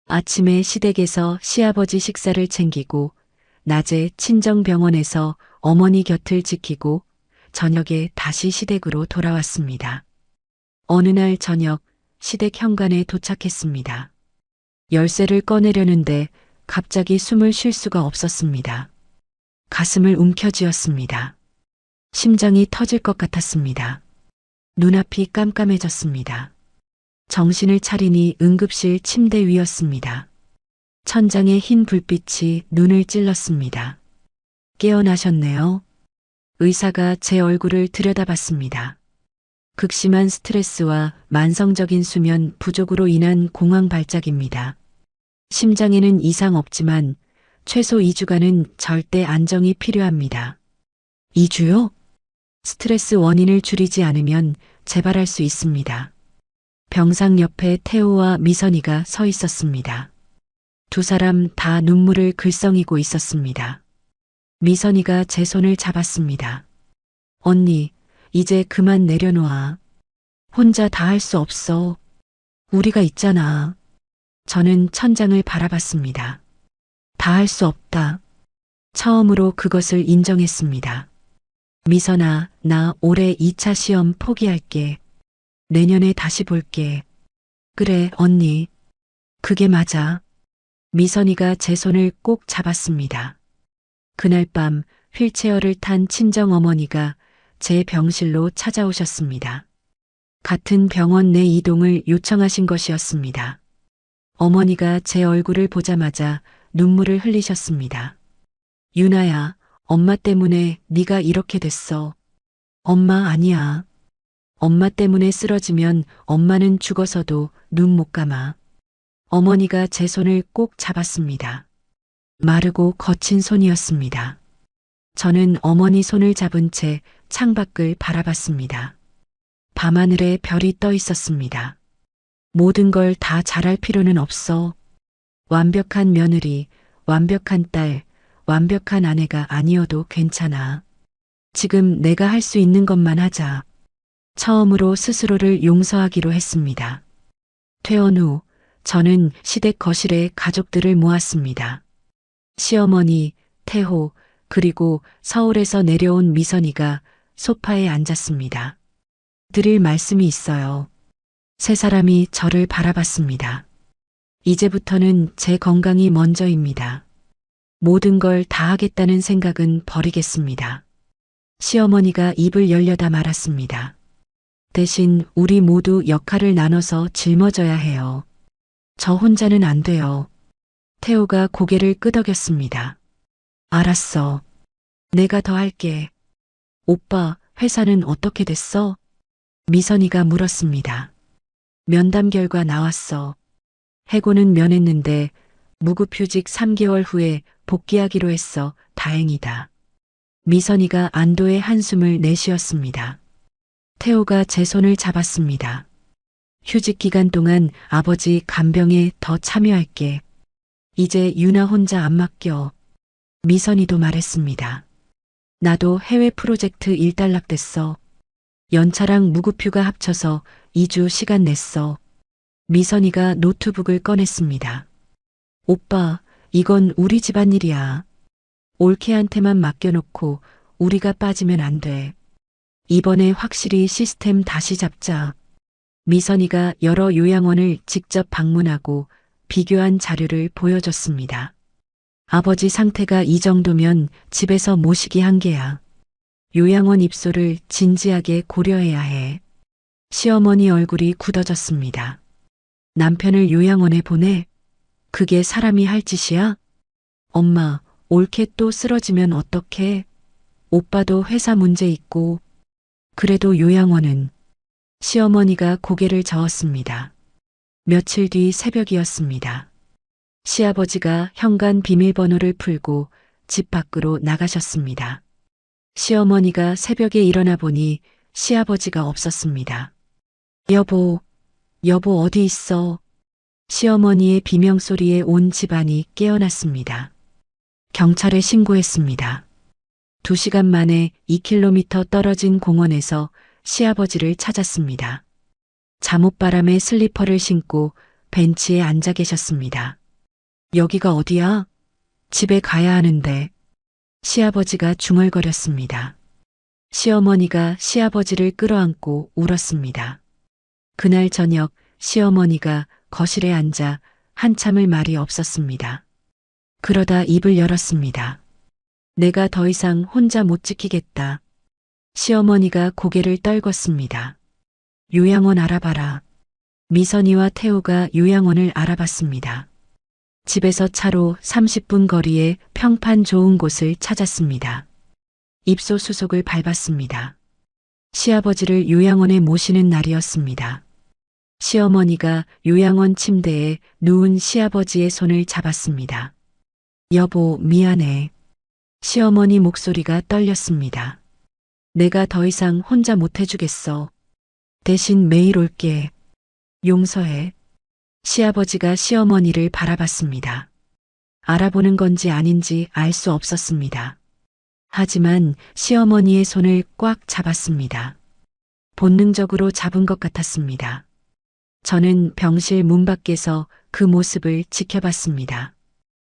아침에 시댁에서 시아버지 식사를 챙기고 낮에 친정병원에서 어머니 곁을 지키고 저녁에 다시 시댁으로 돌아왔습니다. 어느 날 저녁 시댁 현관에 도착했습니다. 열쇠를 꺼내려는데 갑자기 숨을 쉴 수가 없었습니다. 가슴을 움켜쥐었습니다. 심장이 터질 것 같았습니다. 눈앞이 깜깜해졌습니다. 정신을 차리니 응급실 침대 위였습니다. 천장의 흰 불빛이 눈을 찔렀습니다. 깨어나셨네요. 의사가 제 얼굴을 들여다봤습니다. 극심한 스트레스와 만성적인 수면 부족으로 인한 공황 발작입니다. 심장에는 이상 없지만 최소 2주간은 절대 안정이 필요합니다. 2주요? 스트레스 원인을 줄이지 않으면 재발할 수 있습니다. 병상 옆에 태호와 미선이가 서 있었습니다. 두 사람 다 눈물을 글썽이고 있었습니다. 미선이가 제 손을 잡았습니다. 언니, 이제 그만 내려놓아. 혼자 다 할 수 없어. 우리가 있잖아. 저는 천장을 바라봤습니다. 다 할 수 없다. 처음으로 그것을 인정했습니다. 미선아, 나 올해 2차 시험 포기할게. 내년에 다시 볼게. 그래, 언니. 그게 맞아. 미선이가 제 손을 꼭 잡았습니다. 그날 밤 휠체어를 탄 친정어머니가 제 병실로 찾아오셨습니다. 같은 병원 내 이동을 요청하신 것이었습니다. 어머니가 제 얼굴을 보자마자 눈물을 흘리셨습니다. 유나야, 엄마 때문에 네가 이렇게 됐어. 엄마 아니야. 엄마 때문에 쓰러지면 엄마는 죽어서도 눈 못 감아. 어머니가 제 손을 꼭 잡았습니다. 마르고 거친 손이었습니다. 저는 어머니 손을 잡은 채 창밖을 바라봤습니다. 밤하늘에 별이 떠 있었습니다. 모든 걸 다 잘할 필요는 없어. 완벽한 며느리, 완벽한 딸, 완벽한 아내가 아니어도 괜찮아. 지금 내가 할 수 있는 것만 하자. 처음으로 스스로를 용서하기로 했습니다. 퇴원 후 저는 시댁 거실에 가족들을 모았습니다. 시어머니, 태호, 그리고 서울에서 내려온 미선이가 소파에 앉았습니다. 드릴 말씀이 있어요. 세 사람이 저를 바라봤습니다. 이제부터는 제 건강이 먼저입니다. 모든 걸 다 하겠다는 생각은 버리겠습니다. 시어머니가 입을 열려다 말았습니다. 대신 우리 모두 역할을 나눠서 짊어져야 해요. 저 혼자는 안 돼요. 태호가 고개를 끄덕였습니다. 알았어. 내가 더 할게. 오빠, 회사는 어떻게 됐어? 미선이가 물었습니다. 면담 결과 나왔어. 해고는 면했는데 무급휴직 3개월 후에 복귀하기로 했어. 다행이다. 미선이가 안도의 한숨을 내쉬었습니다. 태호가 제 손을 잡았습니다. 휴직 기간 동안 아버지 간병에 더 참여할게. 이제 유나 혼자 안 맡겨. 미선이도 말했습니다. 나도 해외 프로젝트 일단락됐어. 연차랑 무급휴가 합쳐서 2주 시간 냈어. 미선이가 노트북을 꺼냈습니다. 오빠, 이건 우리 집안일이야. 올케한테만 맡겨놓고 우리가 빠지면 안 돼. 이번에 확실히 시스템 다시 잡자. 미선이가 여러 요양원을 직접 방문하고 비교한 자료를 보여줬습니다. 아버지 상태가 이 정도면 집에서 모시기 한계야. 요양원 입소를 진지하게 고려해야 해. 시어머니 얼굴이 굳어졌습니다. 남편을 요양원에 보내? 그게 사람이 할 짓이야? 엄마, 올케 또 쓰러지면 어떡해? 오빠도 회사 문제 있고. 그래도 요양원은. 시어머니가 고개를 저었습니다. 며칠 뒤 새벽이었습니다. 시아버지가 현관 비밀번호를 풀고 집 밖으로 나가셨습니다. 시어머니가 새벽에 일어나 보니 시아버지가 없었습니다. 여보 어디 있어? 시어머니의 비명소리에 온 집안이 깨어났습니다. 경찰에 신고했습니다. 2시간 만에 2km 떨어진 공원에서 시아버지를 찾았습니다. 잠옷바람에 슬리퍼를 신고 벤치에 앉아 계셨습니다. 여기가 어디야? 집에 가야 하는데. 시아버지가 중얼거렸습니다. 시어머니가 시아버지를 끌어안고 울었습니다. 그날 저녁 시어머니가 거실에 앉아 한참을 말이 없었습니다. 그러다 입을 열었습니다. 내가 더 이상 혼자 못 지키겠다. 시어머니가 고개를 떨궜습니다. 요양원 알아봐라. 미선이와 태호가 요양원을 알아봤습니다. 집에서 차로 30분 거리에 평판 좋은 곳을 찾았습니다. 입소수속을 밟았습니다. 시아버지를 요양원에 모시는 날이었습니다. 시어머니가 요양원 침대에 누운 시아버지의 손을 잡았습니다. 여보, 미안해. 시어머니 목소리가 떨렸습니다. 내가 더 이상 혼자 못 해주겠어. 대신 매일 올게. 용서해. 시아버지가 시어머니를 바라봤습니다. 알아보는 건지 아닌지 알 수 없었습니다. 하지만 시어머니의 손을 꽉 잡았습니다. 본능적으로 잡은 것 같았습니다. 저는 병실 문 밖에서 그 모습을 지켜봤습니다.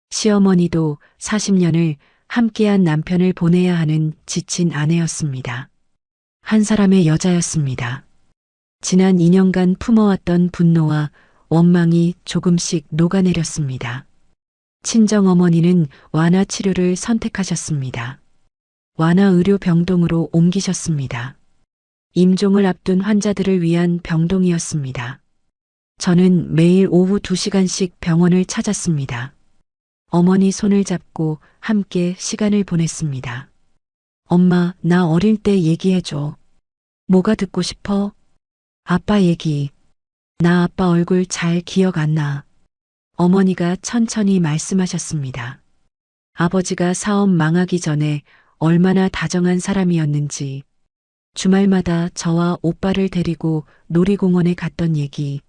시어머니도 40년을 함께한 남편을 보내야 하는 지친 아내였습니다. 한 사람의 여자였습니다. 지난 2년간 품어왔던 분노와 원망이 조금씩 녹아내렸습니다. 친정어머니는 완화 치료를 선택하셨습니다. 완화 의료 병동으로 옮기셨습니다. 임종을 앞둔 환자들을 위한 병동이었습니다. 저는 매일 오후 2시간씩 병원을 찾았습니다. 어머니 손을 잡고 함께 시간을 보냈습니다. 엄마, 나 어릴 때 얘기해줘. 뭐가 듣고 싶어? 아빠 얘기. 나 아빠 얼굴 잘 기억 안 나. 어머니가 천천히 말씀하셨습니다. 아버지가 사업 망하기 전에 얼마나 다정한 사람이었는지, 주말마다 저와 오빠를 데리고 놀이공원에 갔던 얘기,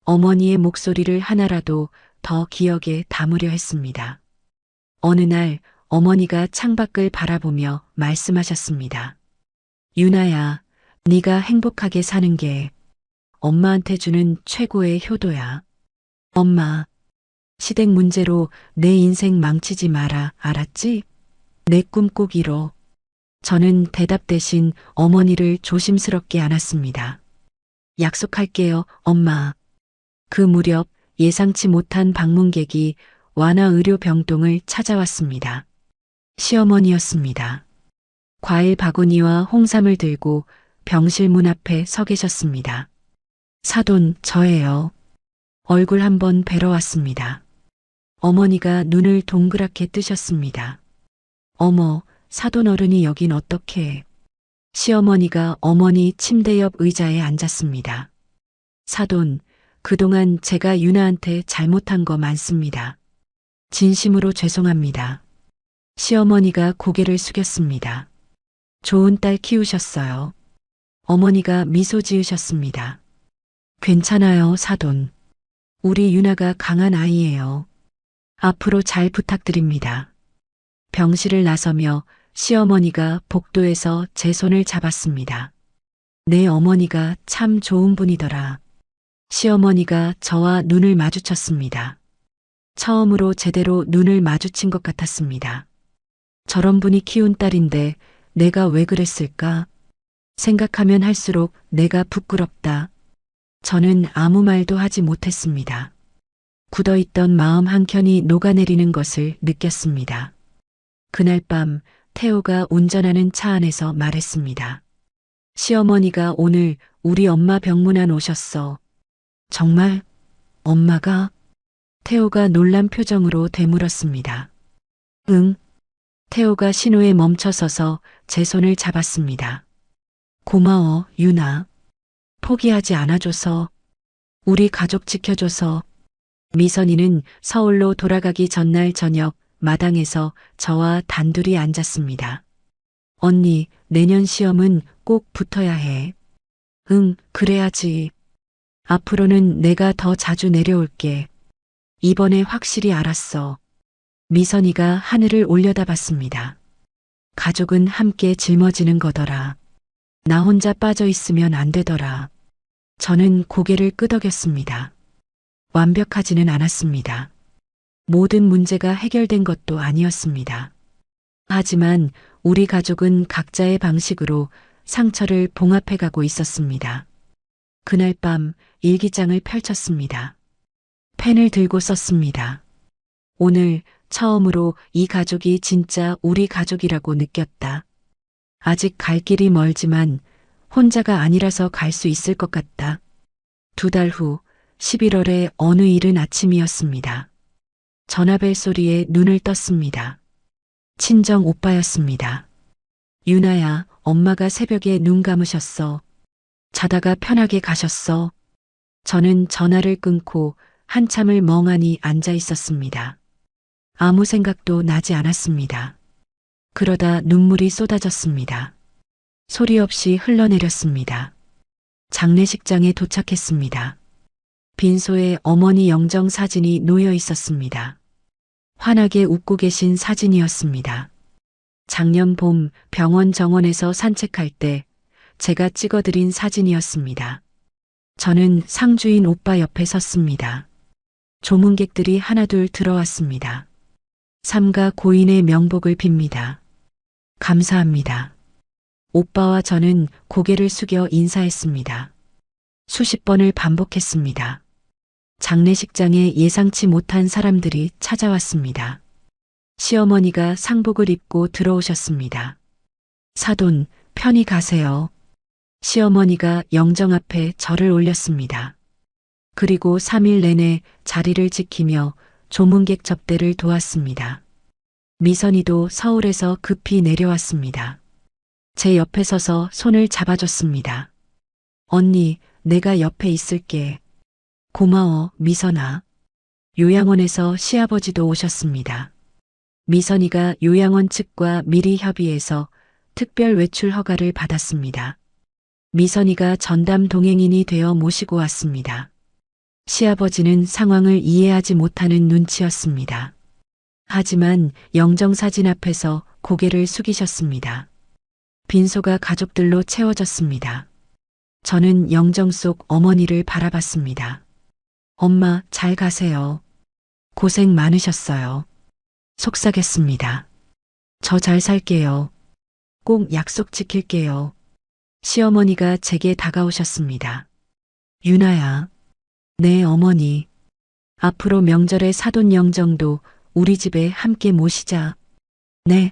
어머니의 목소리를 하나라도 더 기억에 담으려 했습니다. 어느 날 어머니가 창밖을 바라보며 말씀하셨습니다. 유나야, 네가 행복하게 사는 게 엄마한테 주는 최고의 효도야. 엄마, 시댁 문제로 내 인생 망치지 마라, 알았지? 내 꿈 꼭 이뤄. 저는 대답 대신 어머니를 조심스럽게 안았습니다. 약속할게요, 엄마. 그 무렵 예상치 못한 방문객이 완화의료병동을 찾아왔습니다. 시어머니였습니다. 과일 바구니와 홍삼을 들고 병실 문 앞에 서 계셨습니다. 사돈, 저예요. 얼굴 한번 뵈러 왔습니다. 어머니가 눈을 동그랗게 뜨셨습니다. 어머, 사돈 어른이 여긴 어떻게? 시어머니가 어머니 침대 옆 의자에 앉았습니다. 사돈, 그동안 제가 유나한테 잘못한 거 많습니다. 진심으로 죄송합니다. 시어머니가 고개를 숙였습니다. 좋은 딸 키우셨어요. 어머니가 미소 지으셨습니다. 괜찮아요, 사돈. 우리 유나가 강한 아이예요. 앞으로 잘 부탁드립니다. 병실을 나서며 시어머니가 복도에서 제 손을 잡았습니다. 내 어머니가 참 좋은 분이더라. 시어머니가 저와 눈을 마주쳤습니다. 처음으로 제대로 눈을 마주친 것 같았습니다. 저런 분이 키운 딸인데 내가 왜 그랬을까? 생각하면 할수록 내가 부끄럽다. 저는 아무 말도 하지 못했습니다. 굳어있던 마음 한켠이 녹아내리는 것을 느꼈습니다. 그날 밤 태호가 운전하는 차 안에서 말했습니다. 시어머니가 오늘 우리 엄마 병문안 오셨어. 정말? 엄마가? 태호가 놀란 표정으로 되물었습니다. 응. 태호가 신호에 멈춰서서 제 손을 잡았습니다. 고마워, 유나. 포기하지 않아줘서, 우리 가족 지켜줘서. 미선이는 서울로 돌아가기 전날 저녁 마당에서 저와 단둘이 앉았습니다. 언니, 내년 시험은 꼭 붙어야 해. 응, 그래야지. 앞으로는 내가 더 자주 내려올게. 이번에 확실히 알았어. 미선이가 하늘을 올려다봤습니다. 가족은 함께 짊어지는 거더라. 나 혼자 빠져 있으면 안 되더라. 저는 고개를 끄덕였습니다. 완벽하지는 않았습니다. 모든 문제가 해결된 것도 아니었습니다. 하지만 우리 가족은 각자의 방식으로 상처를 봉합해 가고 있었습니다. 그날 밤 일기장을 펼쳤습니다. 펜을 들고 썼습니다. 오늘 처음으로 이 가족이 진짜 우리 가족이라고 느꼈다. 아직 갈 길이 멀지만 혼자가 아니라서 갈 수 있을 것 같다. 2달 후 11월의 어느 이른 아침이었습니다. 전화벨 소리에 눈을 떴습니다. 친정 오빠였습니다. 유나야, 엄마가 새벽에 눈 감으셨어. 자다가 편하게 가셨어. 저는 전화를 끊고 한참을 멍하니 앉아 있었습니다. 아무 생각도 나지 않았습니다. 그러다 눈물이 쏟아졌습니다. 소리 없이 흘러내렸습니다. 장례식장에 도착했습니다. 빈소에 어머니 영정 사진이 놓여 있었습니다. 환하게 웃고 계신 사진이었습니다. 작년 봄 병원 정원에서 산책할 때 제가 찍어드린 사진이었습니다. 저는 상주인 오빠 옆에 섰습니다. 조문객들이 하나둘 들어왔습니다. 삼가 고인의 명복을 빕니다. 감사합니다. 오빠와 저는 고개를 숙여 인사했습니다. 수십 번을 반복했습니다. 장례식장에 예상치 못한 사람들이 찾아왔습니다. 시어머니가 상복을 입고 들어오셨습니다. 사돈, 편히 가세요. 시어머니가 영정 앞에 절을 올렸습니다. 그리고 3일 내내 자리를 지키며 조문객 접대를 도왔습니다. 미선이도 서울에서 급히 내려왔습니다. 제 옆에 서서 손을 잡아줬습니다. 언니, 내가 옆에 있을게. 고마워, 미선아. 요양원에서 시아버지도 오셨습니다. 미선이가 요양원 측과 미리 협의해서 특별 외출 허가를 받았습니다. 미선이가 전담 동행인이 되어 모시고 왔습니다. 시아버지는 상황을 이해하지 못하는 눈치였습니다. 하지만 영정사진 앞에서 고개를 숙이셨습니다. 빈소가 가족들로 채워졌습니다. 저는 영정 속 어머니를 바라봤습니다. 엄마, 잘 가세요. 고생 많으셨어요. 속삭였습니다. 저 잘 살게요. 꼭 약속 지킬게요. 시어머니가 제게 다가오셨습니다. 유나야. 네, 어머니. 앞으로 명절에 사돈 영정도 우리 집에 함께 모시자. 네.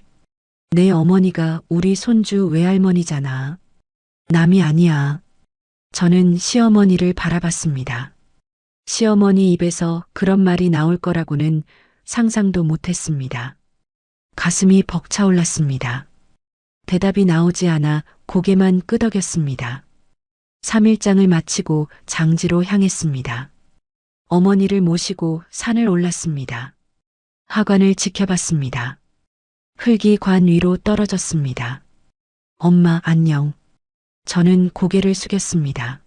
내 어머니가 우리 손주 외할머니잖아. 남이 아니야. 저는 시어머니를 바라봤습니다. 시어머니 입에서 그런 말이 나올 거라고는 상상도 못했습니다. 가슴이 벅차올랐습니다. 대답이 나오지 않아 고개만 끄덕였습니다. 3일장을 마치고 장지로 향했습니다. 어머니를 모시고 산을 올랐습니다. 하관을 지켜봤습니다. 흙이 관 위로 떨어졌습니다. 엄마, 안녕. 저는 고개를 숙였습니다.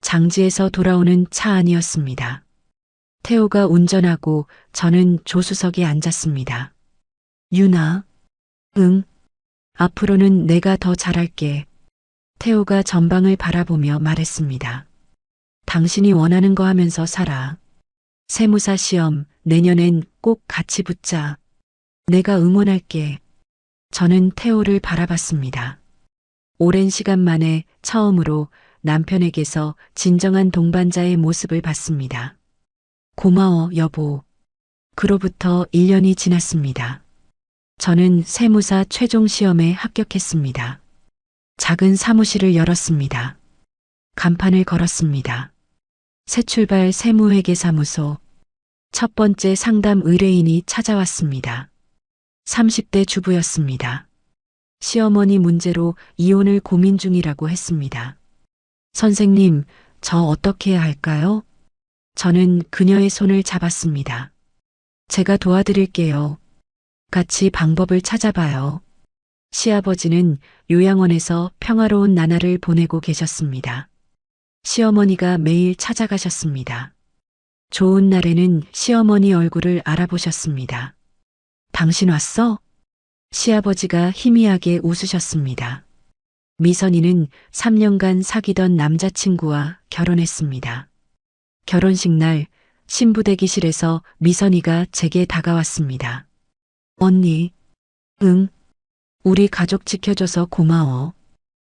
장지에서 돌아오는 차 안이었습니다. 태호가 운전하고 저는 조수석에 앉았습니다. 유나. 응. 앞으로는 내가 더 잘할게. 태호가 전방을 바라보며 말했습니다. 당신이 원하는 거 하면서 살아. 세무사 시험 내년엔 꼭 같이 붙자. 내가 응원할게. 저는 태호를 바라봤습니다. 오랜 시간 만에 처음으로 남편에게서 진정한 동반자의 모습을 봤습니다. 고마워, 여보. 그로부터 1년이 지났습니다. 저는 세무사 최종 시험에 합격했습니다. 작은 사무실을 열었습니다. 간판을 걸었습니다. 새출발 세무회계사무소. 첫 번째 상담 의뢰인이 찾아왔습니다. 30대 주부였습니다. 시어머니 문제로 이혼을 고민 중이라고 했습니다. 선생님, 저 어떻게 해야 할까요? 저는 그녀의 손을 잡았습니다. 제가 도와드릴게요. 같이 방법을 찾아봐요. 시아버지는 요양원에서 평화로운 나날을 보내고 계셨습니다. 시어머니가 매일 찾아가셨습니다. 좋은 날에는 시어머니 얼굴을 알아보셨습니다. 당신 왔어? 시아버지가 희미하게 웃으셨습니다. 미선이는 3년간 사귀던 남자친구와 결혼했습니다. 결혼식 날 신부 대기실에서 미선이가 제게 다가왔습니다. 언니. 응. 우리 가족 지켜줘서 고마워.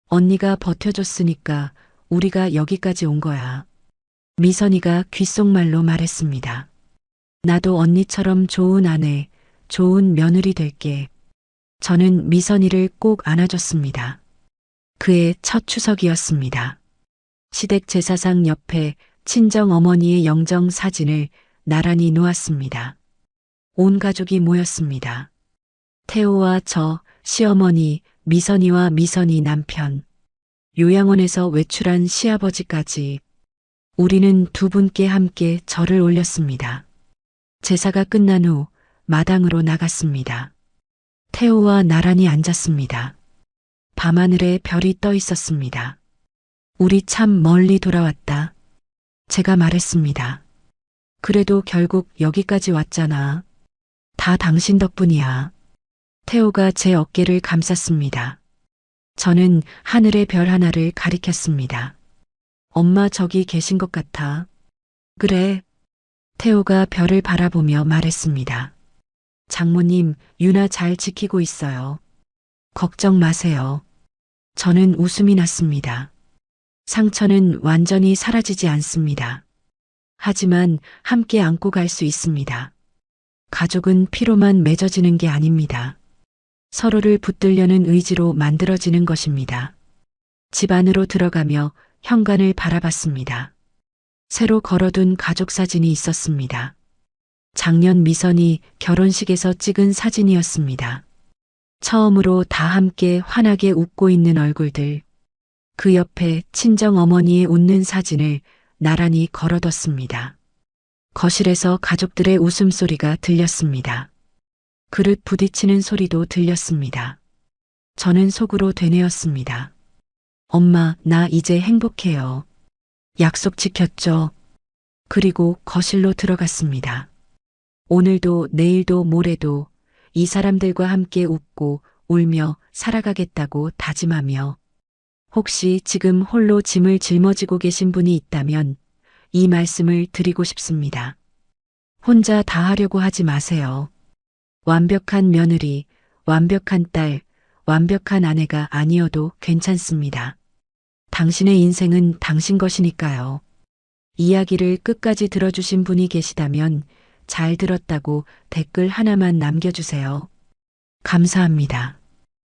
언니가 버텨줬으니까 우리가 여기까지 온 거야. 미선이가 귓속말로 말했습니다. 나도 언니처럼 좋은 아내, 좋은 며느리 될게. 저는 미선이를 꼭 안아줬습니다. 그의 첫 추석이었습니다. 시댁 제사상 옆에 친정 어머니의 영정 사진을 나란히 놓았습니다. 온 가족이 모였습니다. 태호와 저, 시어머니, 미선이와 미선이 남편, 요양원에서 외출한 시아버지까지 우리는 두 분께 함께 절을 올렸습니다. 제사가 끝난 후 마당으로 나갔습니다. 태호와 나란히 앉았습니다. 밤하늘에 별이 떠 있었습니다. 우리 참 멀리 돌아왔다. 제가 말했습니다. 그래도 결국 여기까지 왔잖아. 다 당신 덕분이야. 태호가 제 어깨를 감쌌습니다. 저는 하늘의 별 하나를 가리켰습니다. 엄마 저기 계신 것 같아. 그래. 태호가 별을 바라보며 말했습니다. 장모님, 유나 잘 지키고 있어요. 걱정 마세요. 저는 웃음이 났습니다. 상처는 완전히 사라지지 않습니다. 하지만 함께 안고 갈 수 있습니다. 가족은 피로만 맺어지는 게 아닙니다. 서로를 붙들려는 의지로 만들어지는 것입니다. 집 안으로 들어가며 현관을 바라봤습니다. 새로 걸어둔 가족 사진이 있었습니다. 작년 미선이 결혼식에서 찍은 사진이었습니다. 처음으로 다 함께 환하게 웃고 있는 얼굴들. 그 옆에 친정 어머니의 웃는 사진을 나란히 걸어뒀습니다. 거실에서 가족들의 웃음소리가 들렸습니다. 그릇 부딪히는 소리도 들렸습니다. 저는 속으로 되뇌었습니다. 엄마, 나 이제 행복해요. 약속 지켰죠? 그리고 거실로 들어갔습니다. 오늘도 내일도 모레도 이 사람들과 함께 웃고 울며 살아가겠다고 다짐하며 혹시 지금 홀로 짐을 짊어지고 계신 분이 있다면 이 말씀을 드리고 싶습니다. 혼자 다 하려고 하지 마세요. 완벽한 며느리, 완벽한 딸, 완벽한 아내가 아니어도 괜찮습니다. 당신의 인생은 당신 것이니까요. 이야기를 끝까지 들어주신 분이 계시다면 잘 들었다고 댓글 하나만 남겨주세요. 감사합니다.